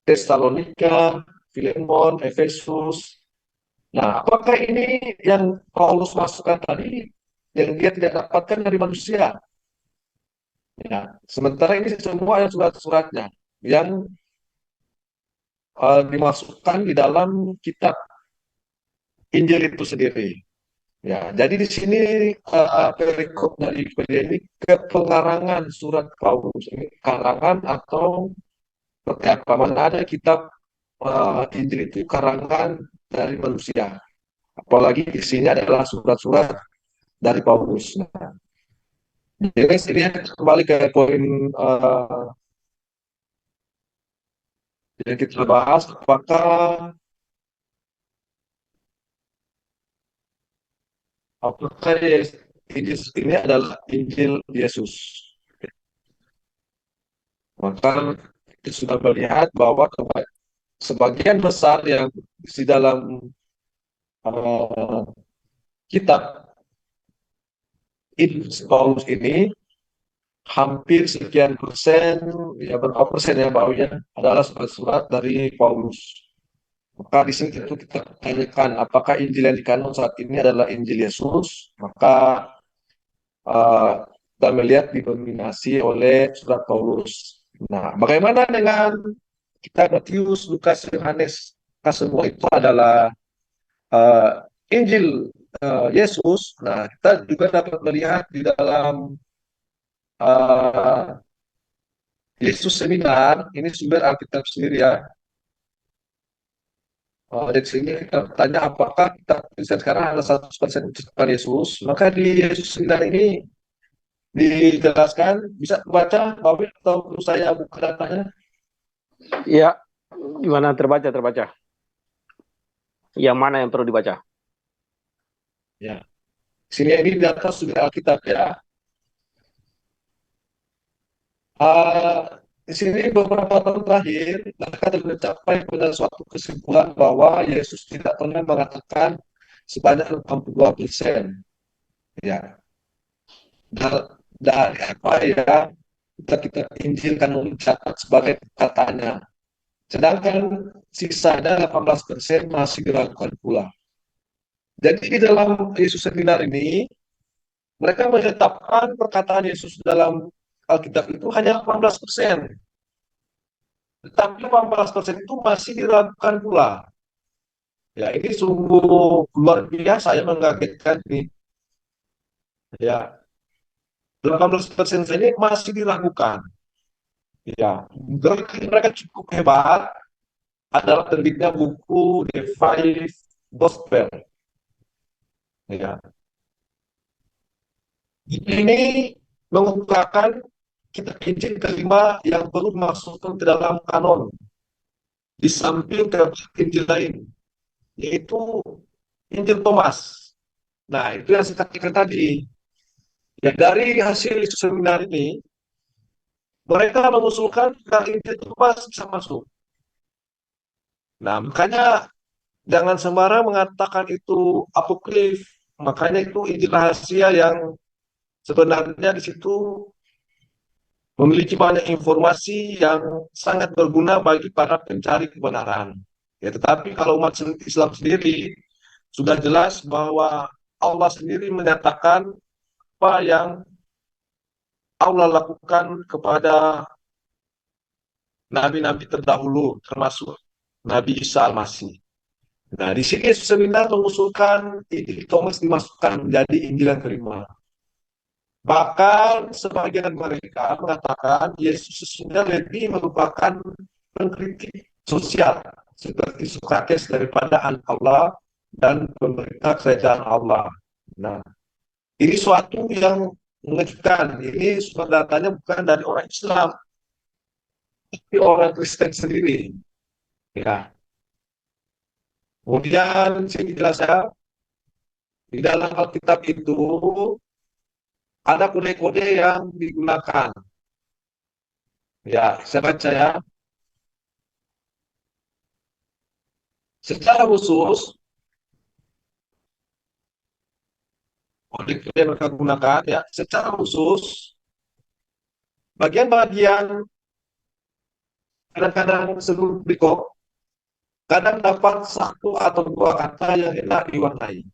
Tesalonika, Filemon, Efesus. Nah, apakah ini yang Paulus masukkan tadi yang dia tidak dapatkan dari manusia? Ya, sementara ini semua yang surat-suratnya yang dimasukkan di dalam kitab Injil itu sendiri. Ya, jadi di sini perikop dari ini kepengarangan surat Paulus ini karangan atau seperti apa? Mana ada kitab Injil itu karangan dari manusia. Apalagi isinya adalah surat-surat dari Paulus. Nah, jadi ini kembali ke poin yang kita bahas, apakah Injil ini adalah Injil Yesus? Maka kita sudah melihat bahwa sebagian besar yang di dalam uh, kitab Paulus ini hampir sekian persen, ya berapa persen ya Pak Uya, adalah surat-surat dari Paulus. Maka di sini itu kita tanyakan apakah Injil yang dikandung saat ini adalah Injil Yesus, maka kita melihat didominasi oleh surat Paulus. Nah, bagaimana dengan kita Matius, Lukas, Yohanes? Semua itu adalah Injil Yesus. Nah, kita juga dapat melihat di dalam uh, Yesus Seminar ini sumber Alkitab sendiri ya. Dari sini kita bertanya apakah kitab Kristen sekarang ada 100% ucapan Yesus, maka di Yesus Seminar ini dijelaskan, bisa baca Pak Wid, atau perlu saya buka datanya? Ya, gimana terbaca? Yang mana yang perlu dibaca? Ya. Sini ini data sumber Alkitab ya. Di sini beberapa tahun terakhir, mereka telah mencapai pada suatu kesimpulan bahwa Yesus tidak pernah mengatakan sebanyak 82%. Ya, dari apa ya, kita Injil kan mencatat sebagai katanya. Sedangkan sisanya 18% masih diragukan pula. Jadi di dalam Yesus Seminar ini, mereka menetapkan perkataan Yesus dalam Alkitab itu hanya 18%. Tetapi 18% itu masih diragukan pula. Ya, ini sungguh luar biasa ya, mengagetkan nih. Ya, 18% ini masih diragukan. Ya, mereka cukup hebat, adalah terbitnya buku The Five Gospel. Ya, ini mengungkapkan kitab Injil kelima yang perlu dimasukkan ke dalam kanon, di samping ke Injil lain, yaitu Injil Thomas. Nah, itu yang saya katakan tadi. Ya, dari hasil seminar ini, mereka mengusulkan Injil Thomas bisa masuk. Nah, makanya jangan sembarang mengatakan itu apokrif. Makanya itu Injil rahasia yang sebenarnya di situ memiliki banyak informasi yang sangat berguna bagi para pencari kebenaran. Ya, tetapi kalau umat Islam sendiri sudah jelas bahwa Allah sendiri menyatakan apa yang Allah lakukan kepada nabi-nabi terdahulu, termasuk Nabi Isa Al-Masih. Nah, di sini seminar mengusulkan Injil Thomas dimasukkan menjadi Injil yang kelima. Bahkan sebagian mereka mengatakan Yesus sesungguhnya lebih merupakan pengkritik sosial seperti Sokrates daripada anak Allah dan pemerintah kerajaan Allah. Nah, ini suatu yang mengejutkan. Ini sumber datanya bukan dari orang Islam, tapi orang Kristen sendiri. Ya. Kemudian sini jelas ya, di dalam Alkitab itu ada kode-kode yang digunakan. Ya, saya baca ya. Secara khusus, kode-kode yang mereka gunakan ya, secara khusus bagian-bagian kadang-kadang sebelum berikut, kadang dapat satu atau dua kata yang enak diwarnai.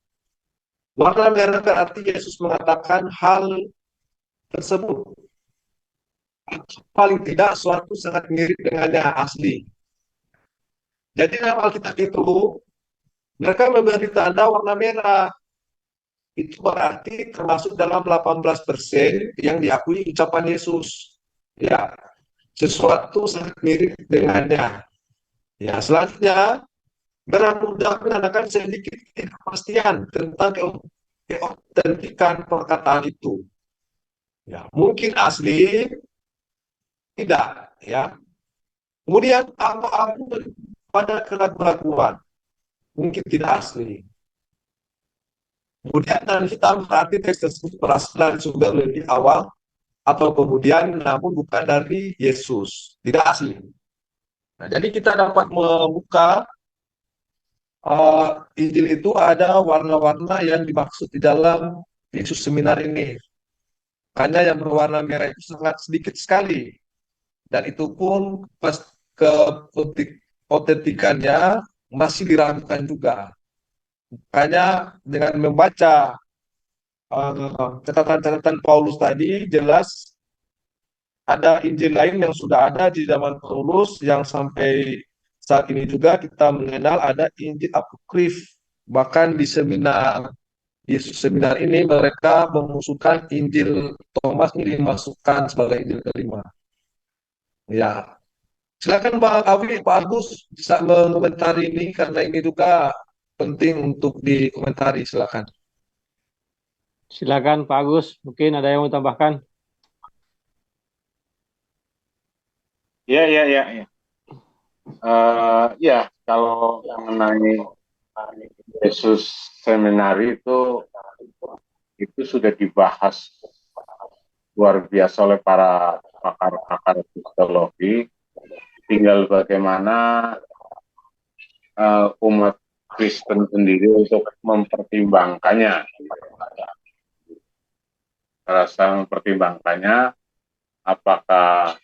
Warna merah berarti Yesus mengatakan hal tersebut. Paling tidak suatu sangat mirip dengannya asli. Jadi dalam Alkitab itu, mereka memberi tanda warna merah. Itu berarti termasuk dalam 18% yang diakui ucapan Yesus. Ya, sesuatu sangat mirip dengannya. Ya, selanjutnya, merah muda menandakan sedikit kepastian tentang keautentikan perkataan itu. Ya, mungkin asli, tidak. Ya, kemudian abu-abu pada keraguan, mungkin tidak asli. Kemudian dan hitam berarti teks tersebut berasal dari sumber lebih awal atau kemudian namun bukan dari Yesus, tidak asli. Nah, jadi kita dapat membuka Injil itu ada warna-warna yang dimaksud di dalam Yesus Seminar ini. Hanya yang berwarna merah itu sangat sedikit sekali. Dan itu pun pas ke autentikannya masih diragukan juga. Makanya dengan membaca catatan-catatan Paulus tadi, jelas ada Injil lain yang sudah ada di zaman Paulus yang sampai saat ini juga kita mengenal ada Injil apokrif. Bahkan di seminar Yesus Seminar ini mereka mengusulkan Injil Thomas ini dimasukkan sebagai Injil kelima. Ya, silakan Pak Awi, Pak Agus bisa mengomentari ini karena ini juga penting untuk dikomentari. Silakan. Silakan Pak Agus, mungkin ada yang mau tambahkan? Ya, ya, ya, ya. Ya, kalau mengenai Yesus Seminari itu sudah dibahas luar biasa oleh para pakar-pakar kristologi. Tinggal bagaimana umat Kristen sendiri untuk mempertimbangkannya. Rasa mempertimbangkannya, apakah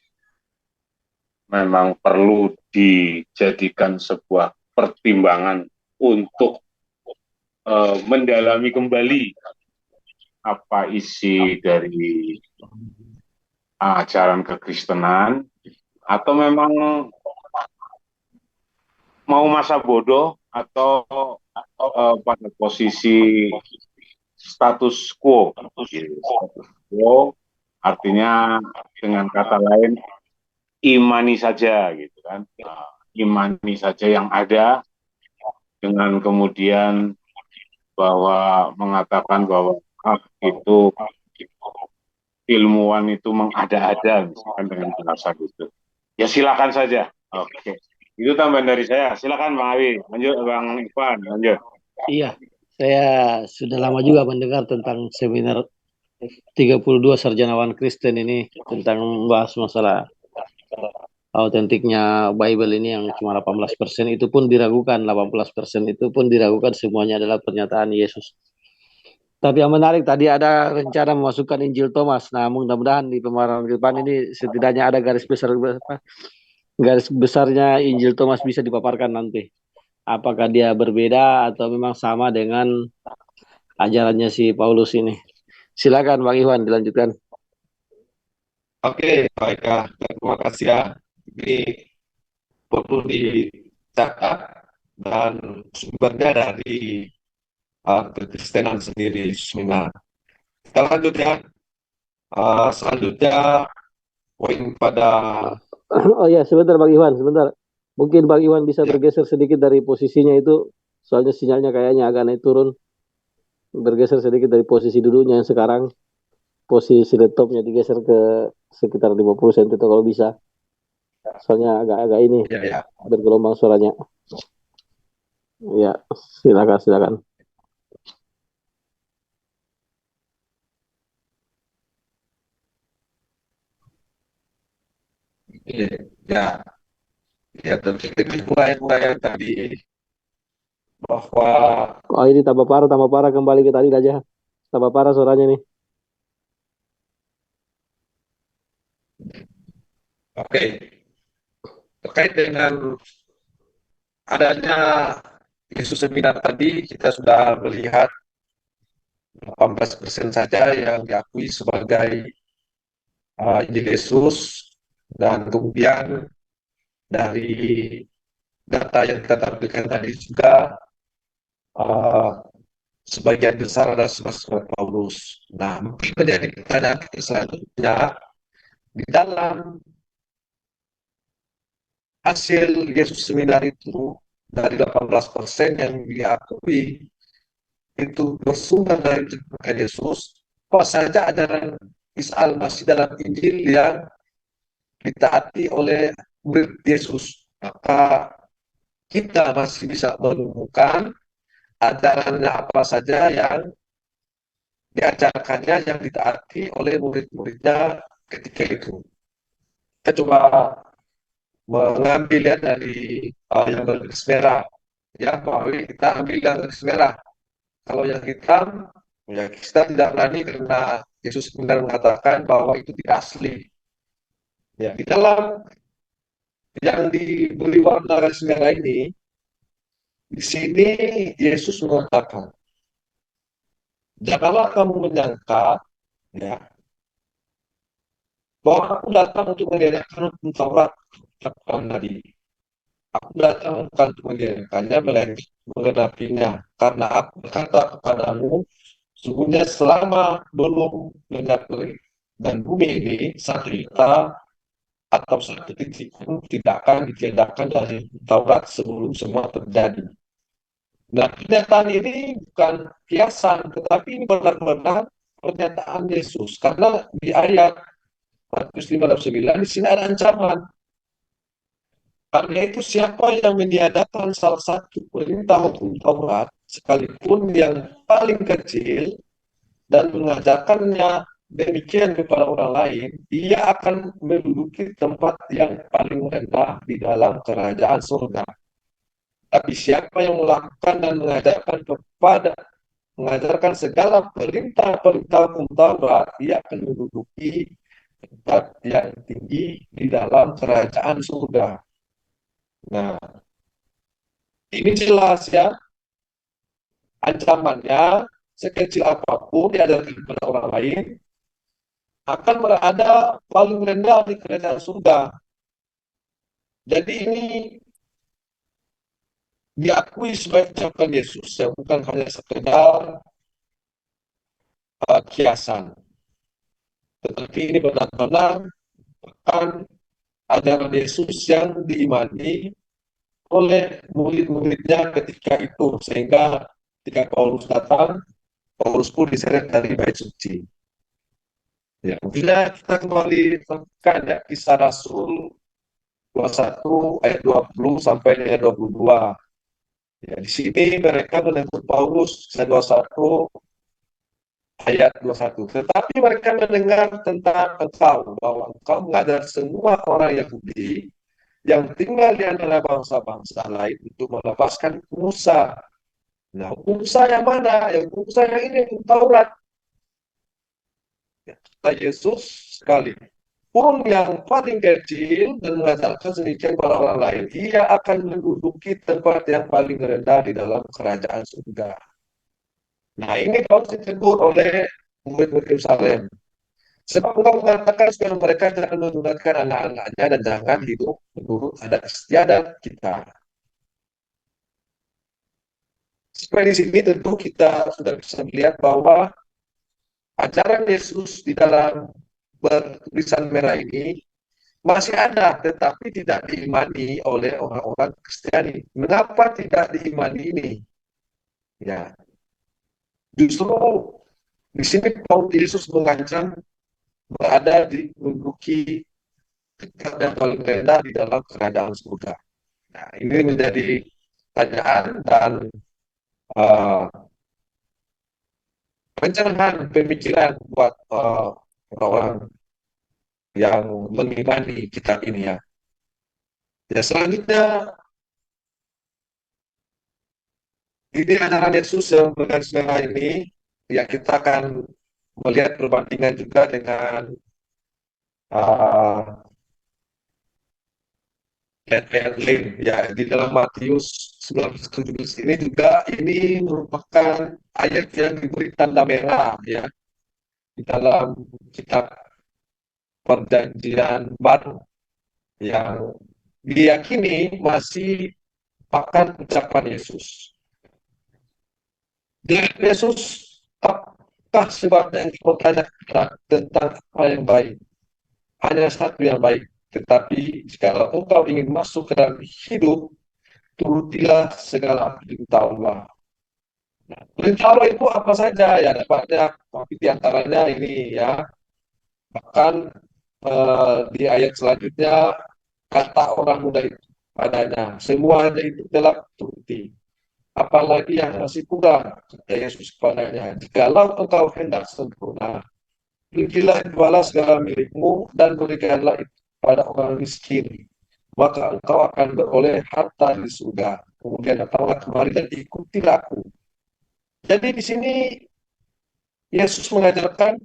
memang perlu dijadikan sebuah pertimbangan untuk mendalami kembali apa isi dari ajaran kekristenan, atau memang mau masa bodoh, atau pada posisi status quo. Status quo artinya dengan kata lain imani saja gitu kan. Imani saja yang ada, dengan kemudian bahwa mengatakan bahwa itu ilmuwan itu mengada-ada, misalkan dengan bahasa gitu. Ya silakan saja. Oke. Itu tambahan dari saya. Silakan Bang Awi. Lanjut Bang Ivan, lanjut. Iya, saya sudah lama juga mendengar tentang seminar 32 sarjanawan Kristen ini tentang membahas masalah autentiknya Bible ini yang cuma 18% itu pun diragukan, 18% itu pun diragukan, semuanya adalah pernyataan Yesus. Tapi yang menarik tadi ada rencana memasukkan Injil Thomas. Nah, mudah-mudahan di pemaparan ke depan ini setidaknya ada garis besarnya Injil Thomas bisa dipaparkan nanti. Apakah dia berbeda atau memang sama dengan ajarannya si Paulus ini? Silakan Bang Iwan dilanjutkan. Oke, baiklah. Terima kasih ya. Ini perlu dicatat dan sumbernya dari kekristenan sendiri. Bismillah. Kita lanjut ya. Selanjutnya poin pada Oh ya, sebentar Bang Iwan, sebentar. Mungkin Bang Iwan bisa ya, bergeser sedikit dari posisinya itu, soalnya sinyalnya kayaknya agak naik turun. Bergeser sedikit dari posisi duduknya yang sekarang, posisi laptopnya digeser ke sekitar 50 cm itu kalau bisa. Soalnya agak-agak ini ya, ya. bergelombang suaranya. Ya, silakan, silakan. Oke, ya, ya. Tentu ini mulai tadi bahwa Oh ini tambah parah kembali ke tadi aja. Tambah parah suaranya nih. oke, terkait dengan adanya Yesus seminar tadi kita sudah melihat 18% saja yang diakui sebagai Injil Yesus, dan kemudian dari data yang kita tampilkan tadi juga uh, sebagian besar adalah surat Paulus. Nah, mungkin menjadi pertanyaan kita selanjutnya, di dalam hasil Yesus seminar itu dari 18% yang diakui itu bersumber dari Tuhan Yesus, apa saja ajaran Isa Al-Masih dalam Injil yang ditaati oleh murid Yesus, maka kita masih bisa menemukan ajarannya apa saja yang diajarkannya, yang ditaati oleh murid-muridnya ketika itu. Kita coba mengambil ya dari yang bergaris merah. Ya, Pak Awi, kita ambil yang garis merah. Kalau yang hitam, ya kita tidak berani karena Yesus benar mengatakan bahwa itu tidak asli. Ya, di dalam yang diberi warna garis merah ini, di sini Yesus mengatakan, janganlah kamu menyangka ya bahwa aku datang untuk menegakkan hukum Taurat ucapkan tadi. Aku datang bukan untuk menegakkannya, melainkan menggenapinya. Karena aku berkata kepadamu, sungguhnya selama belum lenyap langit dan bumi ini, sang kita atau satu titik pun tidak akan ditiadakan dari Taurat sebelum semua terjadi. Nah, pernyataan ini bukan kiasan, tetapi ini benar-benar pernyataan Yesus. Karena di ayat Matius 5:9 di sini ada ancaman. Karena itu siapa yang meniadakan salah satu perintah hukum Taurat, sekalipun yang paling kecil, dan mengajarkannya demikian kepada orang lain, ia akan menduduki tempat yang paling rendah di dalam kerajaan surga. Tapi siapa yang melakukan dan mengajarkan segala perintah-perintah hukum Taurat, ia akan menduduki tempat yang tinggi di dalam kerajaan surga. Nah, ini jelas ya, ancamannya sekecil apapun diajarkan kepada orang lain, akan berada paling rendah di kerajaan surga. Jadi ini diakui sebagai ucapan Yesus, yang bukan hanya sekedar kiasan, tetapi ini benar-benar akan ajaran Yesus yang diimani oleh murid-muridnya ketika itu, sehingga ketika Paulus datang, Paulus pun diseret dari bait suci. Ya, bila kita kembali tekan ya, Kisah Rasul 21 ayat 20 sampai ayat 22. Ya, di sini mereka menegur Paulus, Kisah 21 ayat 21. Tetapi mereka mendengar tentang engkau, bahwa engkau mengajar semua orang Yahudi yang tinggal di antara bangsa-bangsa lain untuk melepaskan Musa. Nah, hukum Musa yang mana? Yang hukum Musa yang ini, hukum Taurat. Ya, kata Yesus sekali. Pun yang paling kecil dan mengajarkan sedikit kepada orang lain, ia akan menduduki tempat yang paling rendah di dalam kerajaan surga. Nah, ini kalau ditegur oleh murid-murid Yerusalem. Sebab engkau mengatakan supaya mereka jangan menunaikan anak-anaknya dan jangan hidup menurut adat istiadat kita. Supaya di sini tentu kita sudah bisa melihat bahwa ajaran Yesus di dalam bertulisan merah ini masih ada, tetapi tidak diimani oleh orang-orang Kristiani. Mengapa tidak diimani ini? Ya, justru di sini Paulus Yesus mengancam berada di menduduki tingkat yang paling rendah di dalam keadaan surga. Nah, ini menjadi pertanyaan dan pencerahan pemikiran buat orang-orang yang mengimani kitab ini ya. Ya, selanjutnya ini ajaran Yesus yang bergaris merah ini, ya kita akan melihat perbandingan juga dengan uh, ayat-ayat lain. Ya, di dalam Matius 19:17 ini juga ini merupakan ayat yang diberi tanda merah ya di dalam kitab Perjanjian Baru yang diyakini masih akan ucapan Yesus. Dengan Yesus, apakah sebabnya yang bertanya tentang apa yang baik? Hanya satu yang baik. Tetapi jika engkau ingin masuk ke dalam hidup, turutilah segala perintah Allah. Nah, perintah Allah itu apa saja? Ya, ada banyak. Tapi diantaranya ini ya. Bahkan di ayat selanjutnya, kata orang muda itu padanya, semuanya itu telah turuti. Apalagi yang masih kurang, kata Yesus kepadanya, jikalau engkau hendak sempurna, pergilah jualah segala milikmu dan berikanlah itu pada orang miskin, maka engkau akan beroleh harta di surga. Kemudian datanglah kemari dan ikutilah aku. Jadi di sini Yesus mengajarkan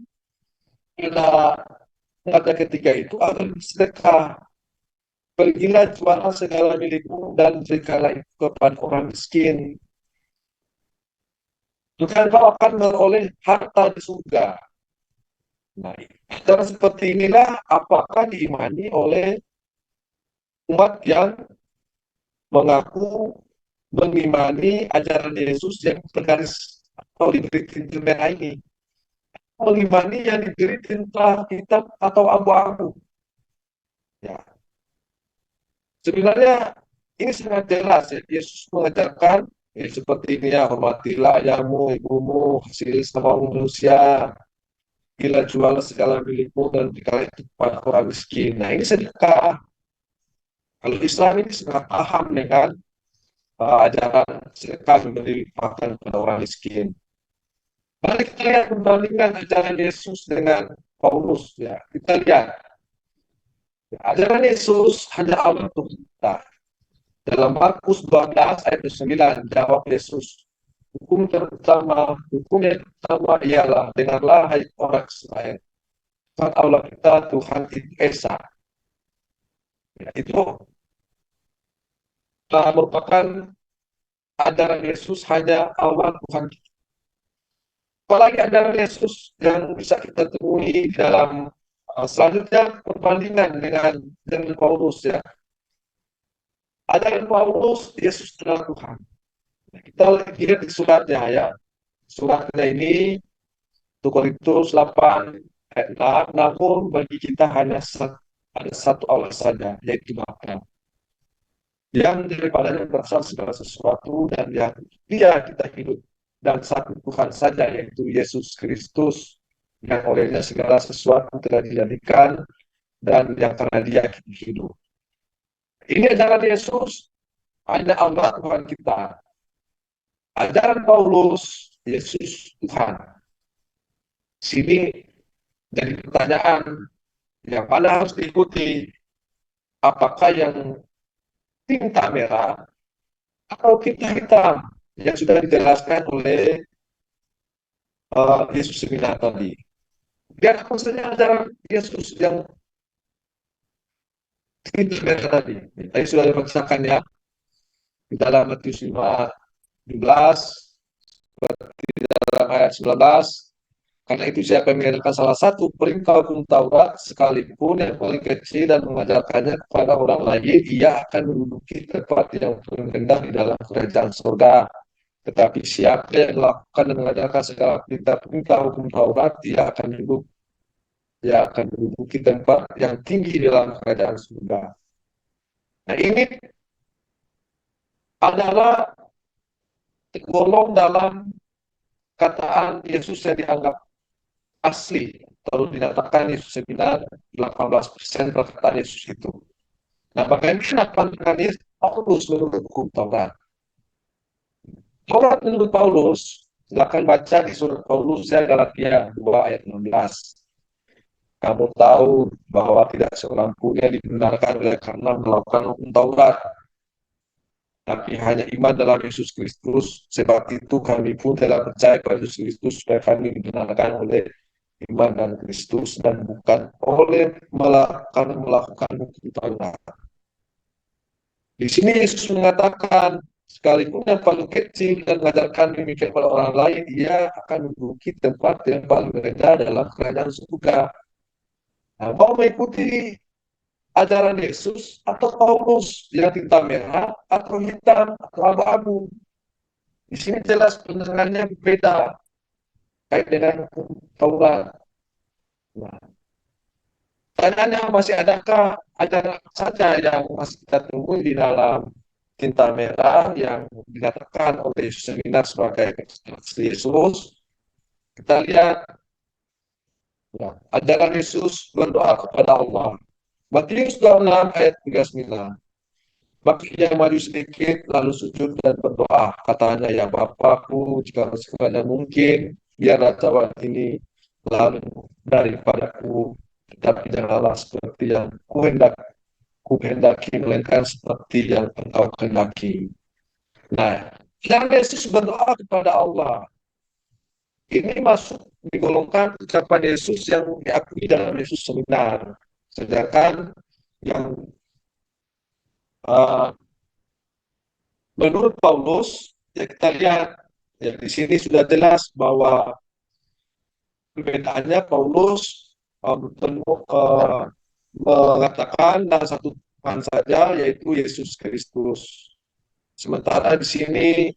pada ketiga itu agar sedekah. Pergilah jualah segala milikmu dan berikanlah itu kepada orang miskin. Maka engkau akan beroleh harta di surga. Nah, cara seperti inilah apakah diimani oleh umat yang mengaku mengimani ajaran Yesus yang bergaris atau diberi tinta merah ini. Mengimani yang diberi tinta hitam atau abu-abu. Ya, sebenarnya ini sangat jelas ya. Yesus mengajarkan seperti ini ya, hormatilah ayahmu, ibumu, hasil sama manusia, bila jual segala milikmu dan berikan itu kepada orang miskin. Nah, ini sedekah. Kalau Islam ini sangat paham dengan ajaran sedekah memberi makan kepada orang miskin. Mari kita lihat membandingkan ajaran Yesus dengan Paulus ya. Kita lihat ajaran Yesus hanya Allah untuk kita. Dalam Markus 12 ayat 9 jawab Yesus, hukum yang pertama ialah dengarlah hai orang Israel. Tuhan Allah kita Tuhan itu Esa. Ya, itu merupakan ajaran Yesus hanya Allah Tuhan. Apalagi ajaran Yesus yang bisa kita temui dalam selanjutnya perbandingan dengan Paulus ya. Ajaran Paulus Yesus adalah Tuhan. Kita lihat di suratnya ya. Suratnya ini 1 Korintus 8 ayat 6, namun bagi kita hanya ada satu Allah saja, yaitu Bapa. Yang daripadanya berasal segala sesuatu dan yang dia kita hidup. Dan satu Tuhan saja, yaitu Yesus Kristus, yang olehnya segala sesuatu telah dijadikan dan yang karena dia kita hidup. Ini ajaran Yesus, hanya Allah Tuhan kita. Ajaran Paulus, Yesus Tuhan. Sini jadi pertanyaan yang mana harus diikuti, apakah yang tinta merah atau tinta hitam yang sudah dijelaskan oleh Yesus seminar tadi. Dan apa saja ajaran Yesus yang tinta merah tadi. Tadi sudah dibacakan ya di dalam Matius 5:17, di dalam ayat 19. Karena itu siapa yang mengerjakan salah satu perintah hukum Taurat sekalipun yang paling kecil dan mengajarkannya kepada orang lain, ia akan menduduki tempat yang paling rendah di dalam kerajaan surga. Tetapi siapa yang melakukan dan mengajarkan segala perintah hukum Taurat, ia akan menduduki tempat yang tinggi di dalam kerajaan surga. Nah, ini adalah tergolong dalam kataan Yesus yang dianggap asli. Kalau dinyatakan Yesus seminar 18% perkataan Yesus itu. Nah, bagaimana pandangan Paulus menurut hukum Taurat? Taurat menurut Paulus, silakan baca di surat Paulus ya, Galatia 2 ayat 16. Kamu tahu bahwa tidak seorang pun yang dibenarkan oleh karena melakukan hukum Taurat, tapi hanya iman dalam Yesus Kristus. Sebab itu kami pun telah percaya pada Yesus Kristus supaya kami dibenarkan oleh iman dan Kristus dan bukan oleh melakukan hukum Taurat. Di sini Yesus mengatakan, sekalipun yang paling kecil dan mengajarkan demikian kepada orang lain, ia akan menduduki tempat yang paling rendah dalam kerajaan surga. Nah, mau mengikuti ajaran Yesus atau Paulus yang tinta merah atau hitam atau abu-abu? Di sini jelas pendengarannya berbeda kait dengan hukum Taurat. Nah, pertanyaannya masih adakah ajaran saja yang masih kita temui di dalam tinta merah yang dikatakan oleh Yesus seminar sebagai Yesus? Kita lihat ya, ajaran Yesus berdoa kepada Allah. Matius 26 ayat 39. Maka ia maju sedikit lalu sujud dan berdoa. Katanya, ya Bapakku, jika sekiranya mungkin, biarlah cawan ini lalu daripadaku, tetapi janganlah seperti yang kuhendaki, melainkan seperti yang engkau kehendaki. Nah, yang Yesus berdoa kepada Allah, ini masuk digolongkan ucapan Yesus yang diakui dalam Yesus seminar. Sedangkan yang menurut Paulus, ya kita lihat ya di sini sudah jelas bahwa perbedaannya Paulus mengatakan dan satu Tuhan saja, yaitu Yesus Kristus. Sementara di sini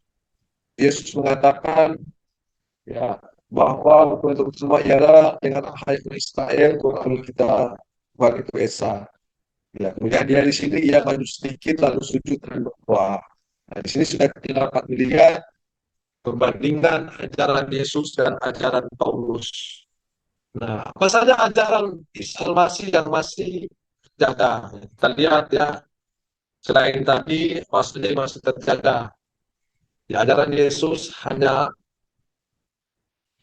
Yesus mengatakan ya bahwa untuk semua ialah dengan hai Israel, Tuhan kita Tuhan itu Esa. Ya, kemudian dia di sini ia maju sedikit lalu sujud dan berdoa. Nah, di sini sudah kita dapat melihat perbandingan ajaran Yesus dan ajaran Paulus. Nah, apa saja ajaran Isa Al-Masih yang masih terjaga? Kita lihat ya, selain tadi maksudnya masih terjaga. Di ajaran Yesus hanya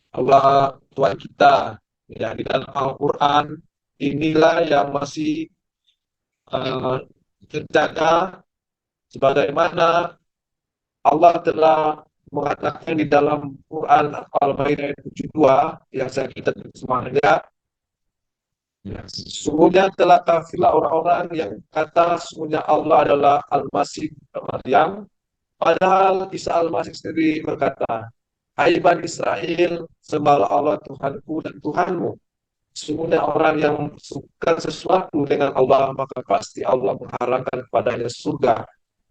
Allah Tuhan kita. Ya, di dalam Al-Quran inilah yang masih uh, terjaga sebagaimana Allah telah mengatakan di dalam Quran Al-Maidah ayat 72 yang saya kita semuanya, ya, sesungguhnya telah kafirlah orang-orang yang kata sesungguhnya Allah adalah Al-Masih Maryam, padahal Isa Al-Masih sendiri berkata, hai Bani Israel, sembahlah Allah Tuhanku dan Tuhanmu. Sesungguhnya orang yang suka sesuatu dengan Allah, maka pasti Allah mengharamkan kepadanya surga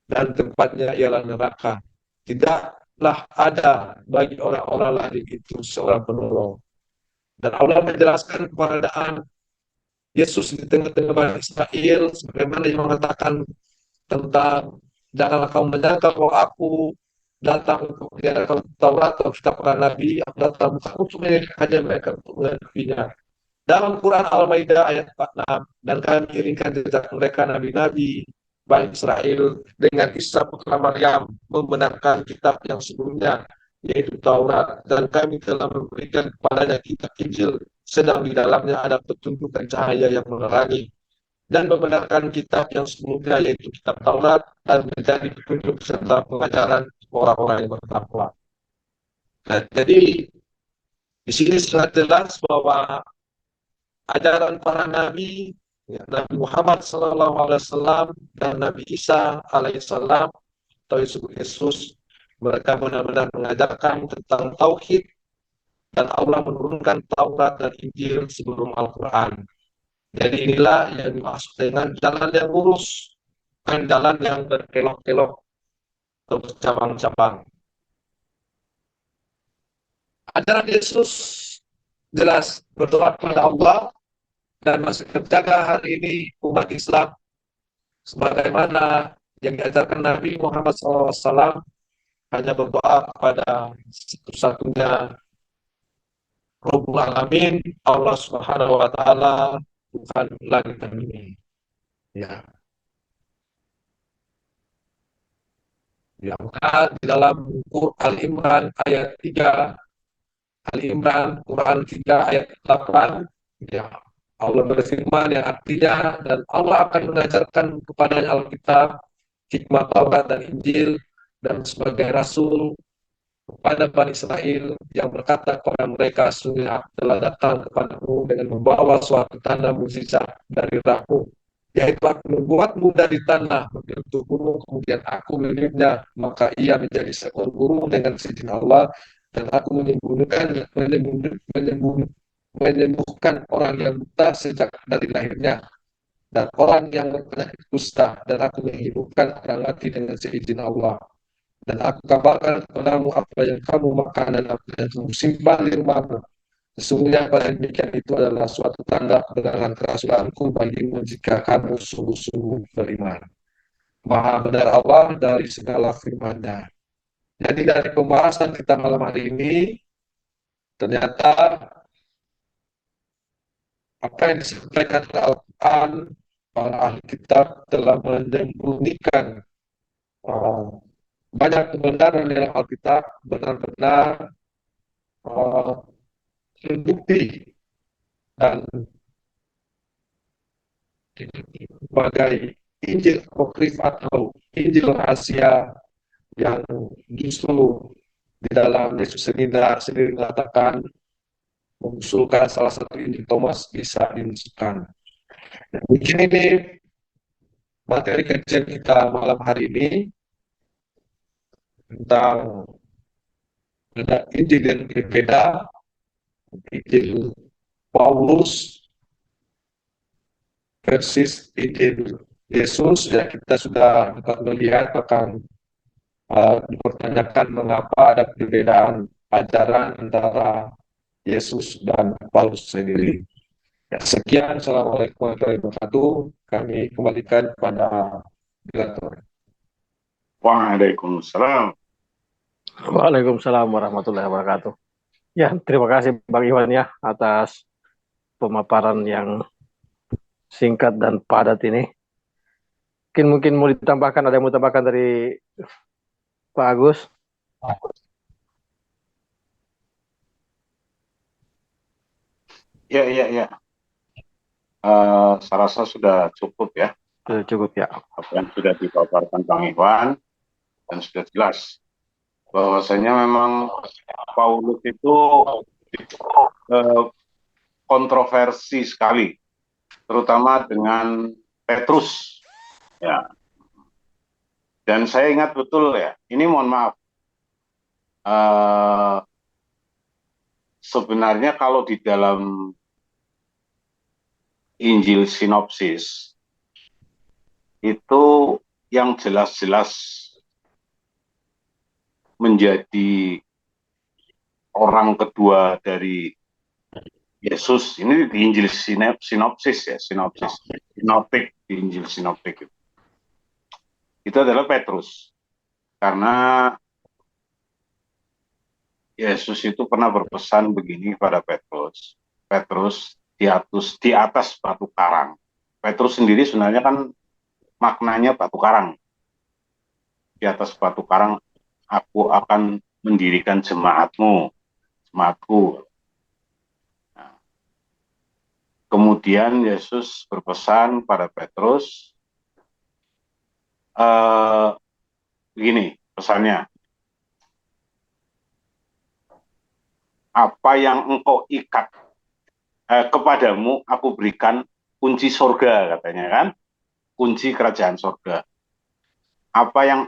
dan tempatnya ialah neraka. Tidaklah ada bagi orang-orang lain itu seorang penolong. Dan Allah menjelaskan keberadaan Yesus di tengah-tengah Bani Israel, sebagaimana yang mengatakan tentang janganlah kamu menyangka bahwa aku datang untuk menjalankan Taurat atau kitab para nabi, aku datang bukan untuk menjadikan mereka untuk menghadapinya. Dalam Quran Al-Maidah ayat 46, dan kami iringkan jejak mereka nabi-nabi Bani Israel dengan Isa putra Maryam membenarkan kitab yang sebelumnya, yaitu Taurat, dan kami telah memberikan kepadanya kitab Injil, sedang di dalamnya ada petunjuk dan cahaya yang menerangi, dan membenarkan kitab yang sebelumnya, yaitu kitab Taurat, dan menjadi petunjuk serta pengajaran orang-orang yang bertakwa. Nah, jadi di sini sangat jelas bahwa ajaran para nabi, ya, Nabi Muhammad SAW dan Nabi Isa alaihissalam atau Yesus, mereka benar-benar mengajarkan tentang tauhid, dan Allah menurunkan Taurat dan Injil sebelum Al-Quran. Jadi inilah yang dimaksud dengan jalan yang lurus, bukan jalan yang berkelok-kelok atau bercabang-cabang. Ajaran Yesus jelas berdoa kepada Allah dan masih terjaga hari ini umat Islam sebagaimana yang diajarkan Nabi Muhammad SAW, hanya berdoa kepada satu-satunya Rabbul Alamin, Allah Subhanahu wa Ta'ala, Tuhan langit dan bumi. Ya. Ya, maka di dalam buku Al-Imran ayat 3, Al-Imran Quran 3 ayat 8, ya, Allah berfirman yang artinya, dan Allah akan mengajarkan kepada Alkitab, hikmah Taurat dan Injil, dan sebagai Rasul kepada Bani Israel yang berkata kepada mereka, sungguh aku telah datang kepadamu dengan membawa suatu tanda mukjizat dari Rabbmu, yaitu aku membuatmu dari tanah berbentuk burung, kemudian aku meniupnya, maka ia menjadi seekor burung dengan seizin Allah, dan aku menyembuhkan orang yang buta sejak dari lahirnya, dan orang yang berpenyakit kusta, dan aku menghidupkan orang mati dengan seizin Allah. Dan aku kabarkan kepadamu apa yang kamu makan dan apa yang kamu simpan di rumahmu. Sesungguhnya pada demikian itu adalah suatu tanda kebenaran kerasulanku bagimu jika kamu sungguh-sungguh beriman. Maha benar Allah dari segala firman-Nya. Jadi dari pembahasan kita malam hari ini, ternyata apa yang disampaikan oleh Al-Quran, para ahli kitab telah menyembunyikan banyak kebenaran dalam Alkitab, benar-benar terbukti dan sebagai Injil apokrif atau Injil rahasia yang justru di dalam Yesus sendiri mengatakan mengusulkan salah satu Injil Thomas bisa dimasukkan. Nah, mungkin ini materi kajian kita malam hari ini tentang ada Injil yang berbeda, Injil Paulus versus Injil Yesus. Ya, kita sudah dapat melihat bahkan dipertanyakan mengapa ada perbedaan ajaran antara Yesus dan Paulus sendiri. Ya, sekian, Assalamualaikum warahmatullahi wabarakatuh. Kami kembalikan kepada moderator. Waalaikumsalam. Waalaikumsalam warahmatullahi wabarakatuh. Ya, terima kasih Bang Iwan ya atas pemaparan yang singkat dan padat ini. Mungkin mau ditambahkan, ada yang mau ditambahkan dari Pak Agus? Ya, ya, ya. Saya rasa sudah cukup ya Cukup ya. apa yang sudah dipaparkan Bang Iwan, dan sudah jelas bahwasanya memang Paulus itu eh, kontroversi sekali, terutama dengan Petrus. Ya, dan saya ingat betul ya. Ini mohon maaf. eh, Sebenarnya kalau di dalam Injil sinopsis itu yang jelas-jelas menjadi orang kedua dari Yesus ini di Injil sinopsis ya, sinoptik, di Injil sinoptik itu adalah Petrus, karena Yesus itu pernah berpesan begini pada Petrus, Petrus di atas batu karang. Petrus sendiri sebenarnya kan maknanya batu karang. Di atas batu karang aku akan mendirikan jemaatmu, jemaatku. Nah, kemudian Yesus berpesan pada Petrus, begini pesannya, apa yang engkau ikat kepadamu aku berikan kunci sorga, katanya kan, kunci kerajaan sorga. Apa yang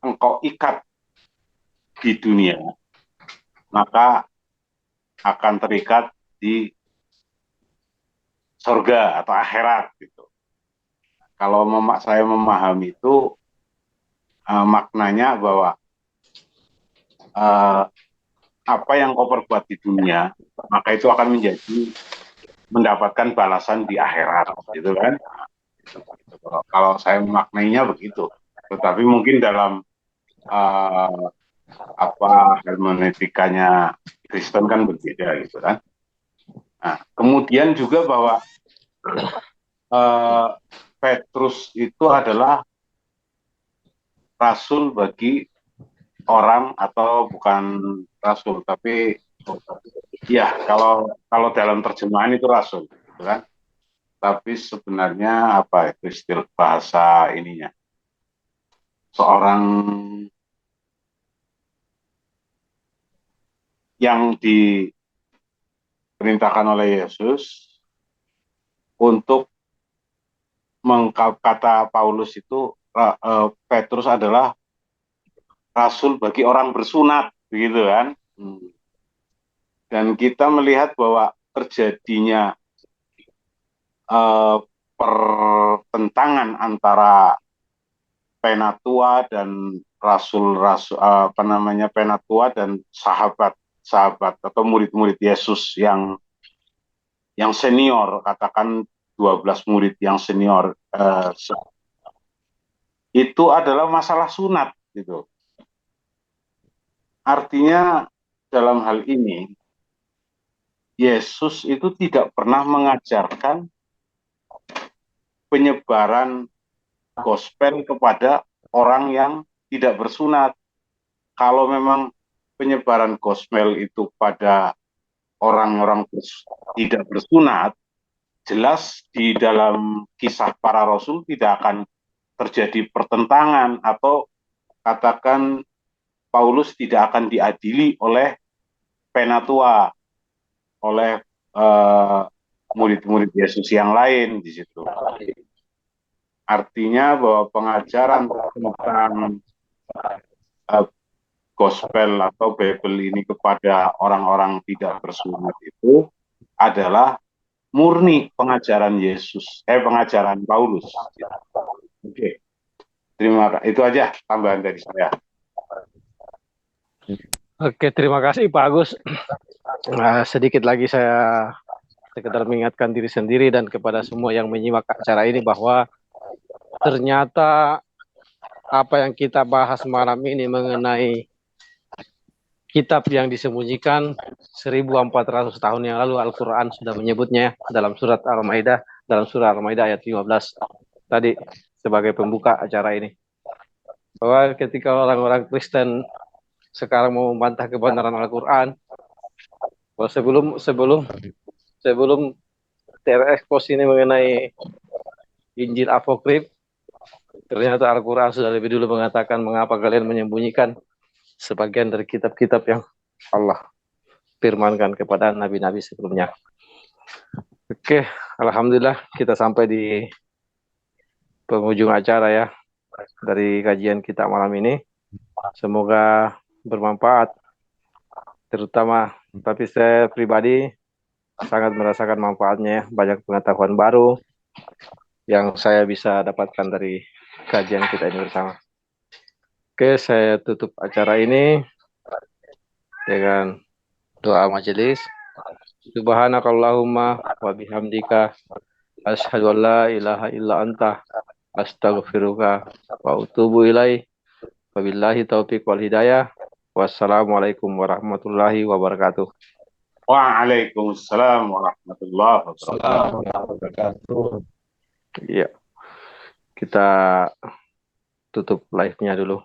engkau ikat di dunia maka akan terikat di sorga atau akhirat gitu. Kalau saya memahami itu maknanya bahwa apa yang kau perbuat di dunia maka itu akan mendapatkan balasan di akhirat, gitu kan? Kalau saya memaknainya begitu, tetapi mungkin dalam hermeneutikanya Kristen kan berbeda, gitu kan? Nah, kemudian juga bahwa Petrus itu adalah rasul bagi orang, atau bukan rasul, tapi ya kalau dalam terjemahan itu rasul, gitu kan? Tapi sebenarnya apa itu istilah bahasa ininya? Seorang yang diperintahkan oleh Yesus untuk kata Paulus itu Petrus adalah rasul bagi orang bersunat, begitu kan? Dan kita melihat bahwa terjadinya pertentangan antara penatua dan rasul-rasul penatua dan sahabat atau murid-murid Yesus yang senior, katakan 12 murid yang senior, itu adalah masalah sunat gitu. Artinya dalam hal ini Yesus itu tidak pernah mengajarkan penyebaran gospel kepada orang yang tidak bersunat. Kalau memang penyebaran gospel itu pada orang-orang tidak bersunat, jelas di dalam kisah para rasul tidak akan terjadi pertentangan, atau katakan Paulus tidak akan diadili oleh penatua, oleh murid-murid Yesus yang lain di situ. Artinya bahwa pengajaran tentang gospel atau Bible ini kepada orang-orang tidak bersunat itu adalah murni pengajaran pengajaran Paulus. Oke. Terima kasih. Itu aja tambahan dari saya. Oke, terima kasih Pak Agus. Sedikit lagi saya sekedar mengingatkan diri sendiri dan kepada semua yang menyimak acara ini bahwa ternyata apa yang kita bahas malam ini mengenai kitab yang disembunyikan 1400 tahun yang lalu, Al-Quran sudah menyebutnya dalam surat Al-Maidah, dalam surah Al-Maidah ayat 15 tadi sebagai pembuka acara ini. Bahwa ketika orang-orang Kristen sekarang mau membantah kebenaran Al-Quran, bahwa sebelum terekspos ini mengenai Injil Apokrif, ternyata Al-Quran sudah lebih dulu mengatakan mengapa kalian menyembunyikan sebagian dari kitab-kitab yang Allah firmankan kepada nabi-nabi sebelumnya. Oke, alhamdulillah kita sampai di penghujung acara ya dari kajian kita malam ini. Semoga bermanfaat, terutama tapi saya pribadi sangat merasakan manfaatnya ya. Banyak pengetahuan baru yang saya bisa dapatkan dari kajian kita ini bersama. Oke, saya tutup acara ini dengan doa majelis. Subhanakallahumma wa bihamdika asyhadu an la ilaha illa anta astaghfiruka wa atubu ilaih. Wabillahi taufiq wal hidayah. Wassalamualaikum warahmatullahi wabarakatuh. Waalaikumsalam warahmatullahi wabarakatuh. Assalamualaikum warahmatullahi wabarakatuh. Iya, kita tutup live-nya dulu.